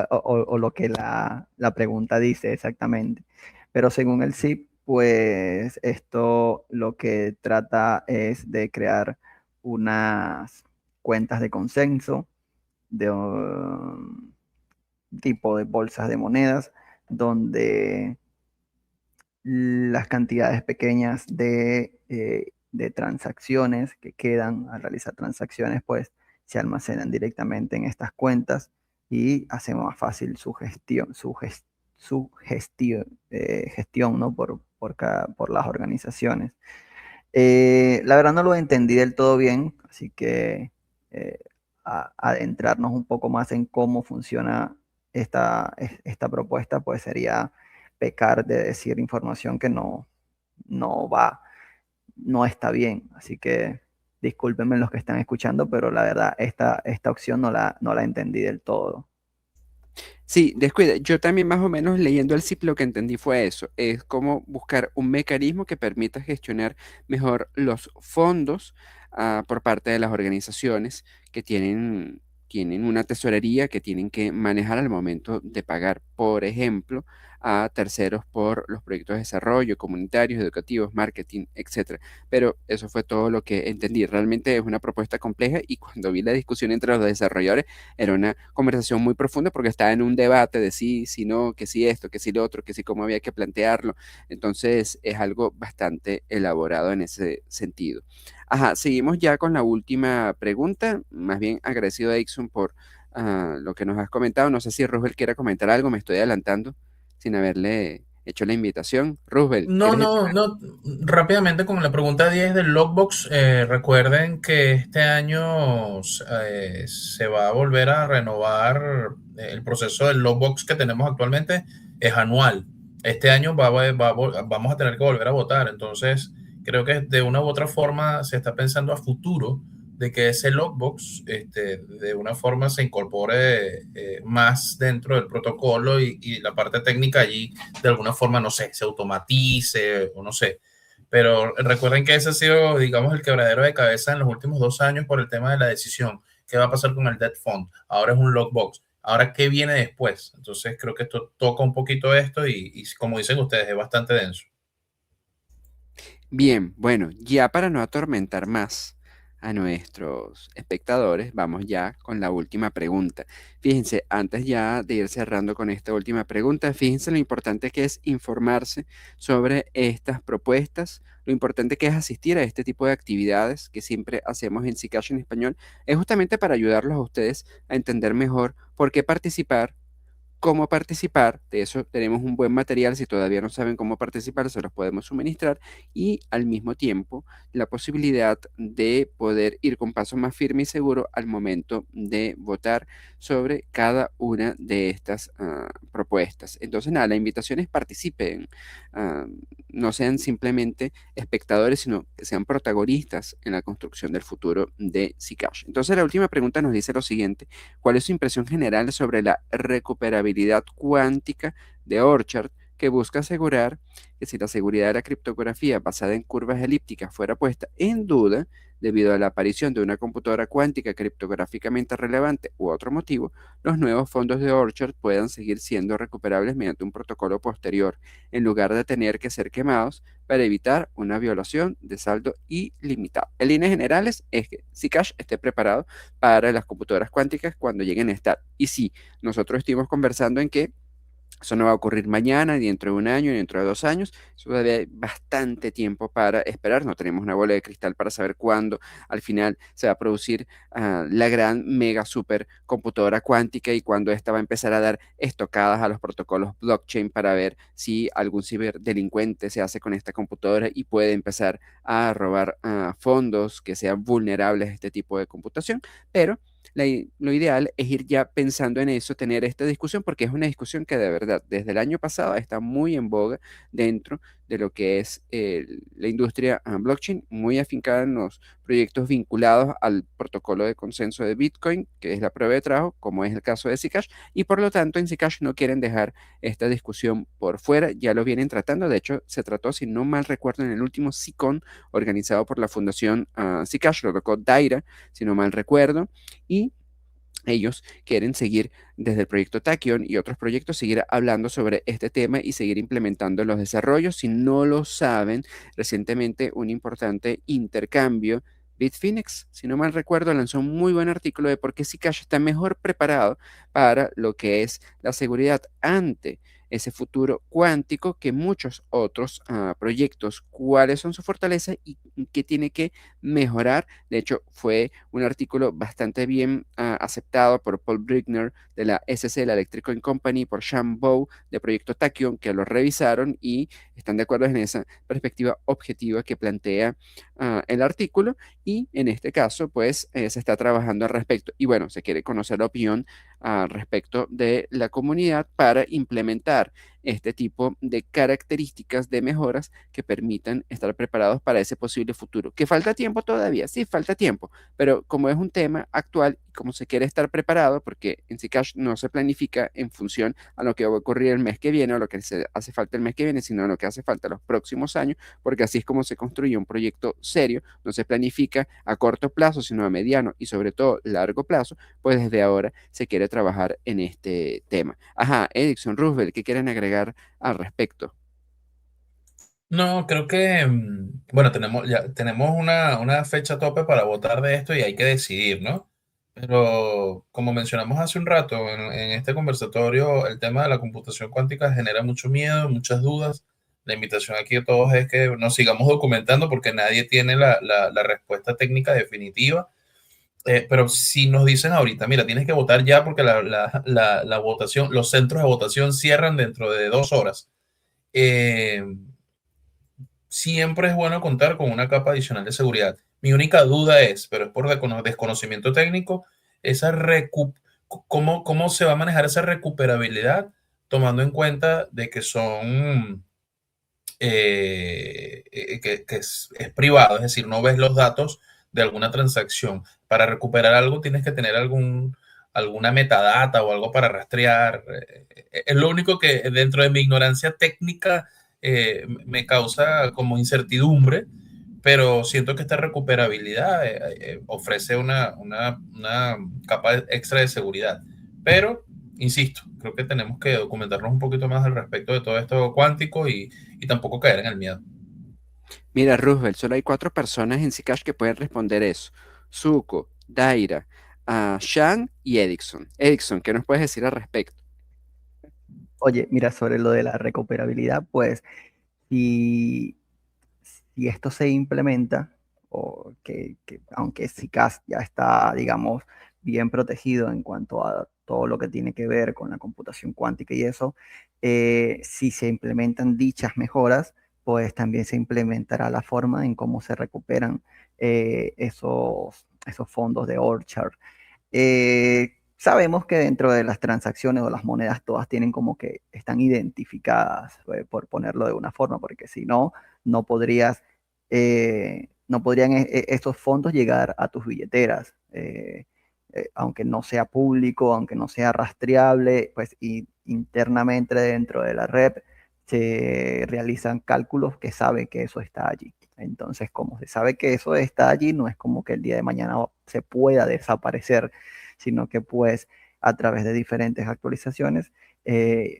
Speaker 3: o lo que la pregunta dice exactamente. Pero según el SIP, pues esto lo que trata es de crear unas cuentas de consenso de tipo de bolsas de monedas, donde las cantidades pequeñas de transacciones que quedan al realizar transacciones, pues se almacenan directamente en estas cuentas y hace más fácil su gestión, gestión, ¿no? Por las organizaciones. La verdad no lo entendí del todo bien, así que eh, adentrarnos un poco más en cómo funciona esta propuesta, pues sería pecar de decir información que no va, no está bien. Así que discúlpenme los que están escuchando, pero la verdad esta opción no la entendí del todo.
Speaker 1: Sí, descuida. Yo también más o menos leyendo el CIP lo que entendí fue eso. Es como buscar un mecanismo que permita gestionar mejor los fondos por parte de las organizaciones que tienen una tesorería que tienen que manejar al momento de pagar, por ejemplo, a terceros por los proyectos de desarrollo, comunitarios, educativos, marketing, etcétera. Pero eso fue todo lo que entendí. Realmente es una propuesta compleja y cuando vi la discusión entre los desarrolladores, era una conversación muy profunda porque estaba en un debate de sí, si no, que sí esto, que sí lo otro, que sí cómo había que plantearlo. Entonces es algo bastante elaborado en ese sentido. Ajá, seguimos ya con la última pregunta. Más bien agradecido a Exxon por lo que nos has comentado. No sé si Roosevelt quiera comentar algo, me estoy adelantando sin haberle hecho la invitación. Roosevelt,
Speaker 2: No,
Speaker 1: ¿quieres decir
Speaker 2: no,
Speaker 1: algo?
Speaker 2: no. Rápidamente con la pregunta 10 del Logbox, recuerden que este año se va a volver a renovar el proceso del Logbox que tenemos actualmente, es anual. Este año vamos a tener que volver a votar, entonces creo que de una u otra forma se está pensando a futuro de que ese Logbox de una forma se incorpore más dentro del protocolo y la parte técnica allí de alguna forma, no sé, se automatice o no sé. Pero recuerden que ese ha sido, digamos, el quebradero de cabeza en los últimos 2 años por el tema de la decisión. ¿Qué va a pasar con el debt fund? Ahora es un lockbox. Ahora, ¿qué viene después? Entonces, creo que esto toca un poquito esto y como dicen ustedes, es bastante denso.
Speaker 1: Bien, bueno, ya para no atormentar más a nuestros espectadores, vamos ya con la última pregunta. Fíjense, antes ya de ir cerrando con esta última pregunta, fíjense lo importante que es informarse sobre estas propuestas, lo importante que es asistir a este tipo de actividades que siempre hacemos en Zcash en español, es justamente para ayudarlos a ustedes a entender mejor por qué participar, cómo participar. De eso tenemos un buen material. Si todavía no saben cómo participar, se los podemos suministrar. Y al mismo tiempo, la posibilidad de poder ir con paso más firme y seguro al momento de votar sobre cada una de estas propuestas. Entonces, nada, la invitación es participen. ah, no sean simplemente espectadores, sino que sean protagonistas en la construcción del futuro de Zcash. Entonces, la última pregunta nos dice lo siguiente: ¿cuál es su impresión general sobre la recuperabilidad cuántica de Orchard, que busca asegurar que si la seguridad de la criptografía basada en curvas elípticas fuera puesta en duda debido a la aparición de una computadora cuántica criptográficamente relevante u otro motivo, los nuevos fondos de Orchard puedan seguir siendo recuperables mediante un protocolo posterior, en lugar de tener que ser quemados para evitar una violación de saldo ilimitado? En líneas generales, es que Zcash esté preparado para las computadoras cuánticas cuando lleguen a estar. Y sí, nosotros estuvimos conversando en que eso no va a ocurrir mañana, ni dentro de un año, ni dentro de 2 años. Eso todavía hay bastante tiempo para esperar. No tenemos una bola de cristal para saber cuándo al final se va a producir la gran mega super computadora cuántica y cuándo esta va a empezar a dar estocadas a los protocolos blockchain para ver si algún ciberdelincuente se hace con esta computadora y puede empezar a robar fondos que sean vulnerables a este tipo de computación. Pero lo ideal es ir ya pensando en eso, tener esta discusión, porque es una discusión que de verdad desde el año pasado está muy en boga dentro de lo que es la industria blockchain, muy afincada en los proyectos vinculados al protocolo de consenso de Bitcoin, que es la prueba de trabajo, como es el caso de Zcash, y por lo tanto en Zcash no quieren dejar esta discusión por fuera, ya lo vienen tratando. De hecho, se trató, si no mal recuerdo, en el último SICON organizado por la fundación Zcash, lo tocó Daira, si no mal recuerdo, y ellos quieren seguir desde el proyecto Tachyon y otros proyectos, seguir hablando sobre este tema y seguir implementando los desarrollos. Si no lo saben, recientemente un importante intercambio, Bitfinex, si no mal recuerdo, lanzó un muy buen artículo de por qué Zcash está mejor preparado para lo que es la seguridad ante ese futuro cuántico que muchos otros proyectos. ¿Cuáles son sus fortalezas y qué tiene que mejorar? De hecho, fue un artículo bastante bien aceptado por Paul Brickner de la SC, la Electric Coin Company, por Sean Bow de Proyecto Tachyon, que lo revisaron y están de acuerdo en esa perspectiva objetiva que plantea el artículo. Y en este caso, pues se está trabajando al respecto. Y bueno, se quiere conocer la opinión al respecto de la comunidad para implementar este tipo de características de mejoras que permitan estar preparados para ese posible futuro. ¿Que falta tiempo todavía? Sí, falta tiempo, pero como es un tema actual y como se quiere estar preparado, porque en Zcash no se planifica en función a lo que va a ocurrir el mes que viene o lo que se hace falta el mes que viene, sino a lo que hace falta los próximos años, porque así es como se construye un proyecto serio, no se planifica a corto plazo, sino a mediano y sobre todo largo plazo, pues desde ahora se quiere trabajar en este tema. Ajá, Edison, Roosevelt, ¿qué quieren agregar al respecto?
Speaker 2: No, creo que, bueno, tenemos una fecha tope para votar de esto y hay que decidir, ¿no? Pero como mencionamos hace un rato en este conversatorio, el tema de la computación cuántica genera mucho miedo, muchas dudas. La invitación aquí a todos es que nos sigamos documentando porque nadie tiene la respuesta técnica definitiva. Pero si nos dicen ahorita, mira, tienes que votar ya porque la votación, los centros de votación cierran dentro de 2 horas. Eh, Siempre es bueno contar con una capa adicional de seguridad. Mi única duda es, pero es por desconocimiento técnico, cómo se va a manejar esa recuperabilidad tomando en cuenta de que son que es privado, es decir, no ves los datos de alguna transacción. Para recuperar algo tienes que tener alguna metadata o algo para rastrear. Es lo único que dentro de mi ignorancia técnica me causa como incertidumbre, pero siento que esta recuperabilidad ofrece una capa extra de seguridad. Pero, insisto, creo que tenemos que documentarnos un poquito más al respecto de todo esto cuántico y tampoco caer en el miedo.
Speaker 1: Mira, Roosevelt, solo hay 4 personas en Zcash que pueden responder eso. Zuko, Daira, Shan y Edison. Edison, ¿qué nos puedes decir al respecto?
Speaker 3: Oye, mira, sobre lo de la recuperabilidad, pues si, si esto se implementa, o que aunque SICAS ya está, digamos, bien protegido en cuanto a todo lo que tiene que ver con la computación cuántica y eso, si se implementan dichas mejoras, pues también se implementará la forma en cómo se recuperan esos fondos de Orchard. Sabemos que dentro de las transacciones o las monedas todas tienen como que están identificadas, por ponerlo de una forma, porque si no, no podrías, no podrían estos fondos llegar a tus billeteras. Aunque no sea público, aunque no sea rastreable, pues internamente dentro de la red se realizan cálculos que saben que eso está allí. Entonces, como se sabe que eso está allí, no es como que el día de mañana se pueda desaparecer, sino que pues a través de diferentes actualizaciones,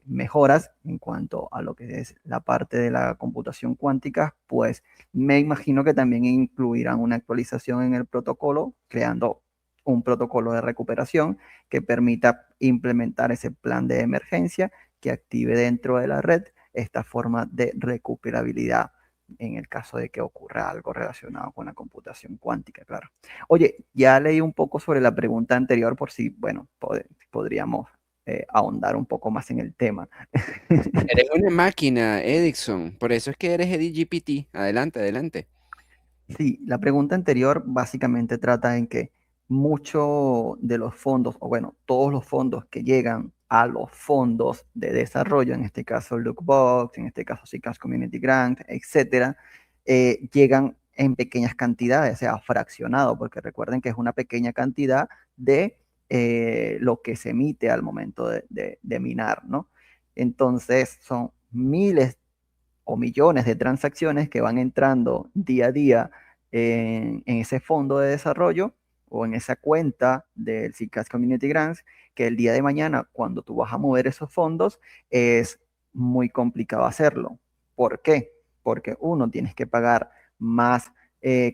Speaker 3: mejoras en cuanto a lo que es la parte de la computación cuántica, pues me imagino que también incluirán una actualización en el protocolo, creando un protocolo de recuperación que permita implementar ese plan de emergencia que active dentro de la red esta forma de recuperabilidad en el caso de que ocurra algo relacionado con la computación cuántica, claro. Oye, ya leí un poco sobre la pregunta anterior por si, bueno, podríamos ahondar un poco más en el tema.
Speaker 1: Eres una máquina, Edison. Por eso es que eres EDGPT. Adelante, adelante.
Speaker 3: Sí, la pregunta anterior básicamente trata en que muchos de los fondos, o bueno, todos los fondos que llegan a los fondos de desarrollo, en este caso Lookbox, en este caso SICAS Community Grant, etcétera, llegan en pequeñas cantidades, o sea, fraccionado, porque recuerden que es una pequeña cantidad de lo que se emite al momento de minar, ¿no? Entonces son miles o millones de transacciones que van entrando día a día en ese fondo de desarrollo o en esa cuenta del SICAS Community Grants, que el día de mañana, cuando tú vas a mover esos fondos, es muy complicado hacerlo. ¿Por qué? Porque uno, tienes que pagar más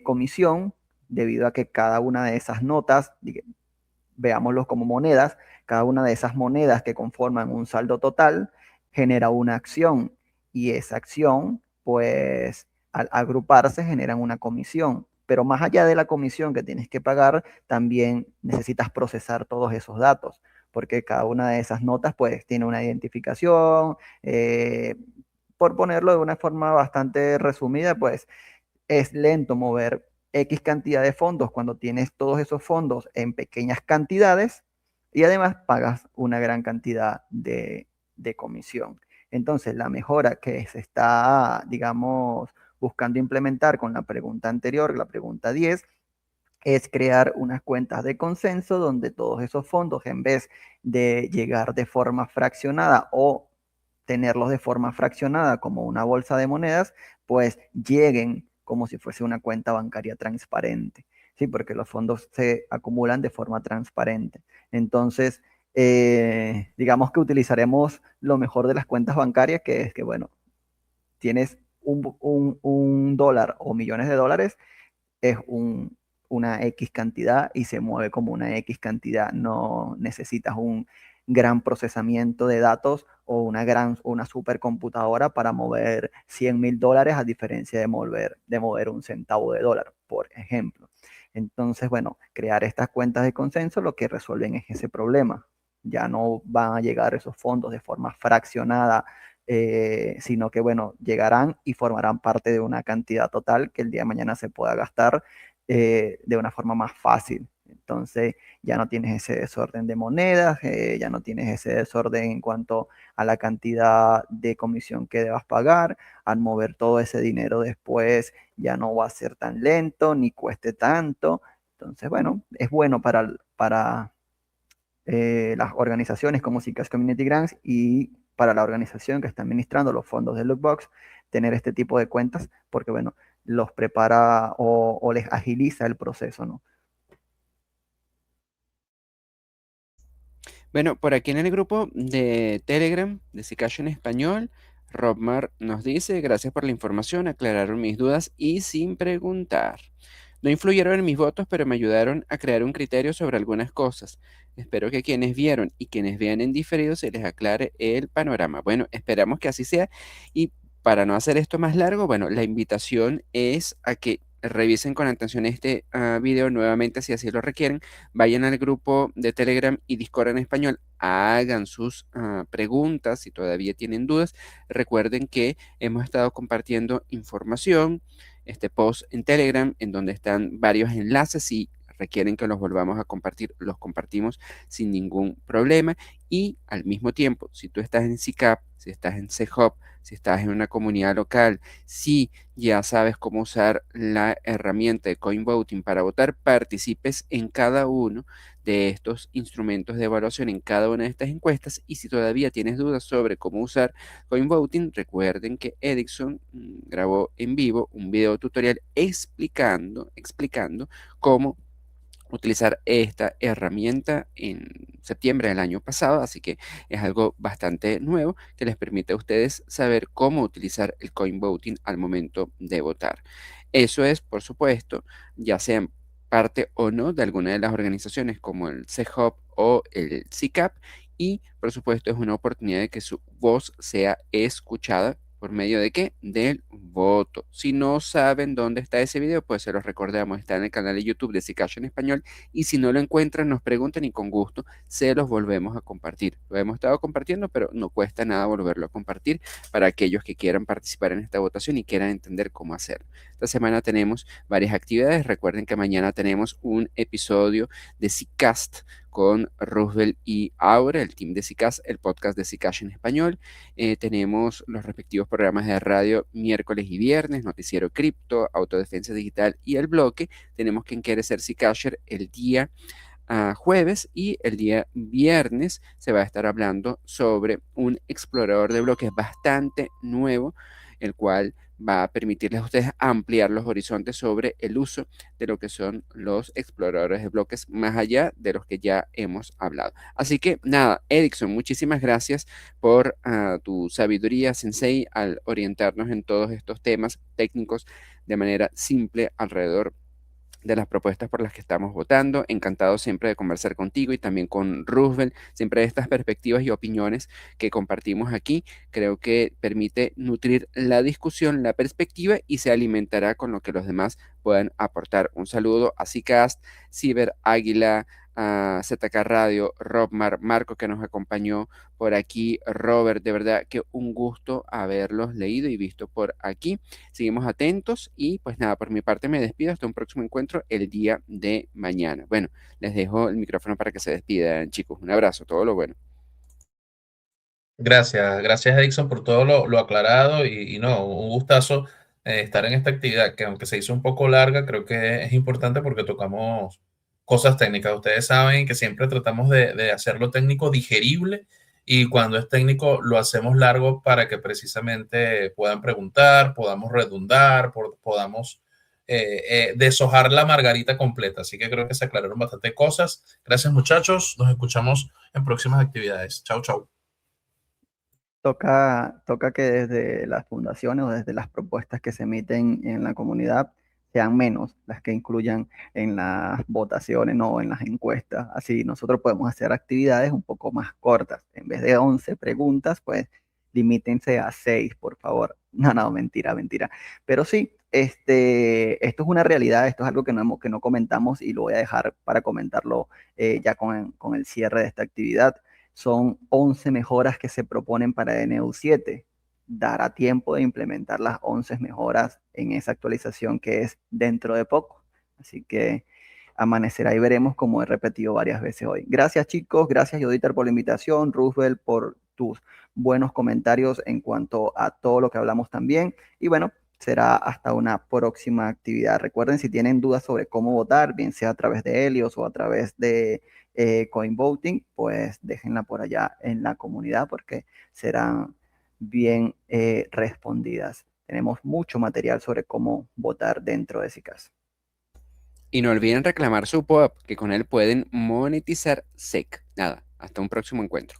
Speaker 3: comisión debido a que cada una de esas notas, veámoslos como monedas, cada una de esas monedas que conforman un saldo total genera una acción y esa acción, pues al agruparse generan una comisión. Pero más allá de la comisión que tienes que pagar, también necesitas procesar todos esos datos, porque cada una de esas notas pues tiene una identificación. Por ponerlo de una forma bastante resumida, pues es lento mover X cantidad de fondos cuando tienes todos esos fondos en pequeñas cantidades y además pagas una gran cantidad de comisión. Entonces, la mejora que se está, digamos, buscando implementar con la pregunta anterior, la pregunta 10, es crear unas cuentas de consenso donde todos esos fondos, en vez de llegar de forma fraccionada o tenerlos de forma fraccionada como una bolsa de monedas, pues lleguen como si fuese una cuenta bancaria transparente, ¿sí? Porque los fondos se acumulan de forma transparente. Entonces, digamos que utilizaremos lo mejor de las cuentas bancarias, que es que, bueno, tienes un dólar o millones de dólares, es una X cantidad y se mueve como una X cantidad. No necesitas un gran procesamiento de datos o una supercomputadora para mover $100,000 a diferencia de mover un centavo de dólar, por ejemplo. Entonces, bueno, crear estas cuentas de consenso lo que resuelven es ese problema. Ya no van a llegar esos fondos de forma fraccionada, sino que, bueno, llegarán y formarán parte de una cantidad total que el día de mañana se pueda gastar de una forma más fácil. Entonces ya no tienes ese desorden de monedas, ya no tienes ese desorden en cuanto a la cantidad de comisión que debas pagar. Al mover todo ese dinero después ya no va a ser tan lento ni cueste tanto. Entonces, bueno, es bueno para las organizaciones como SICAS Community Grants y para la organización que está administrando los fondos de Lookbox, tener este tipo de cuentas, porque bueno, los prepara o les agiliza el proceso, ¿no?
Speaker 1: Bueno, por aquí en el grupo de Telegram de Zcash en español, Robmar nos dice, gracias por la información, aclararon mis dudas y sin preguntar. No influyeron en mis votos, pero me ayudaron a crear un criterio sobre algunas cosas. Espero que quienes vieron y quienes vean en diferido se les aclare el panorama. Bueno, esperamos que así sea. Y para no hacer esto más largo, bueno, la invitación es a que revisen con atención este video nuevamente si así lo requieren. Vayan al grupo de Telegram y Discord en español, hagan sus preguntas si todavía tienen dudas. Recuerden que hemos estado compartiendo información, este post en Telegram, en donde están varios enlaces. Si requieren que los volvamos a compartir, los compartimos sin ningún problema. Y al mismo tiempo, si tú estás en CCAP, si estás en CHOP, si estás en una comunidad local, si ya sabes cómo usar la herramienta de CoinVoting para votar, participes en cada uno de estos instrumentos de evaluación, en cada una de estas encuestas. Y si todavía tienes dudas sobre cómo usar CoinVoting, recuerden que Edison grabó en vivo un video tutorial explicando cómo utilizar esta herramienta en septiembre del año pasado, así que es algo bastante nuevo que les permite a ustedes saber cómo utilizar el coin voting al momento de votar. Eso es, por supuesto, ya sean parte o no de alguna de las organizaciones como el CHOP o el CCAP, y por supuesto es una oportunidad de que su voz sea escuchada. ¿Por medio de qué? Del voto. Si no saben dónde está ese video, pues se los recordamos, está en el canal de YouTube de Zcash en español, y si no lo encuentran, nos pregunten y con gusto se los volvemos a compartir. Lo hemos estado compartiendo, pero no cuesta nada volverlo a compartir para aquellos que quieran participar en esta votación y quieran entender cómo hacerlo. esta semana tenemos varias actividades. Recuerden que mañana tenemos un episodio de Zcast con Roosevelt y Aura, el team de Zcast, el podcast de Zcash en español. Tenemos los respectivos programas de radio miércoles y viernes, Noticiero Cripto, Autodefensa Digital y El Bloque. Tenemos Quien Quiere Ser Zcasher el día jueves, y el día viernes se va a estar hablando sobre un explorador de bloques bastante nuevo, el cual va a permitirles a ustedes ampliar los horizontes sobre el uso de lo que son los exploradores de bloques más allá de los que ya hemos hablado. Así que nada, Erickson, muchísimas gracias por tu sabiduría, Sensei, al orientarnos en todos estos temas técnicos de manera simple alrededor de las propuestas por las que estamos votando. Encantado siempre de conversar contigo y también con Roosevelt. Siempre estas perspectivas y opiniones que compartimos aquí, creo que permite nutrir la discusión, la perspectiva, y se alimentará con lo que los demás puedan aportar. Un saludo a Zcast, Ciber Águila, a ZK Radio, Robmar, Marco, que nos acompañó por aquí, Robert, de verdad que un gusto haberlos leído y visto por aquí. Seguimos atentos y pues nada, por mi parte me despido hasta un próximo encuentro el día de mañana. Bueno, les dejo el micrófono para que se despidan, chicos. Un abrazo, todo lo bueno.
Speaker 2: Gracias Edison por todo lo aclarado y no, un gustazo estar en esta actividad que aunque se hizo un poco larga, creo que es importante porque tocamos cosas técnicas. Ustedes saben que siempre tratamos de hacerlo técnico digerible y cuando es técnico lo hacemos largo para que precisamente puedan preguntar, podamos redundar, podamos deshojar la margarita completa. Así que creo que se aclararon bastante cosas. Gracias muchachos, nos escuchamos en próximas actividades. Chau, chau.
Speaker 3: Toca que desde las fundaciones o desde las propuestas que se emiten en la comunidad sean menos las que incluyan en las votaciones, no en las encuestas. Así nosotros podemos hacer actividades un poco más cortas. En vez de 11 preguntas, pues limítense a 6, por favor. No, no, mentira, mentira. Pero sí, esto es una realidad, esto es algo que no comentamos y lo voy a dejar para comentarlo ya con el cierre de esta actividad. Son 11 mejoras que se proponen para NU7. Dará tiempo de implementar las 11 mejoras en esa actualización que es dentro de poco. Así que amanecerá y veremos, como he repetido varias veces hoy. Gracias chicos, gracias Joditer por la invitación, Roosevelt por tus buenos comentarios en cuanto a todo lo que hablamos también. Y bueno, será hasta una próxima actividad. Recuerden, si tienen dudas sobre cómo votar, bien sea a través de Helios o a través de CoinVoting, pues déjenla por allá en la comunidad porque serán bien respondidas. Tenemos mucho material sobre cómo votar dentro de Zcast.
Speaker 1: Y no olviden reclamar su POAP, que con él pueden monetizar SEC. Nada, hasta un próximo encuentro.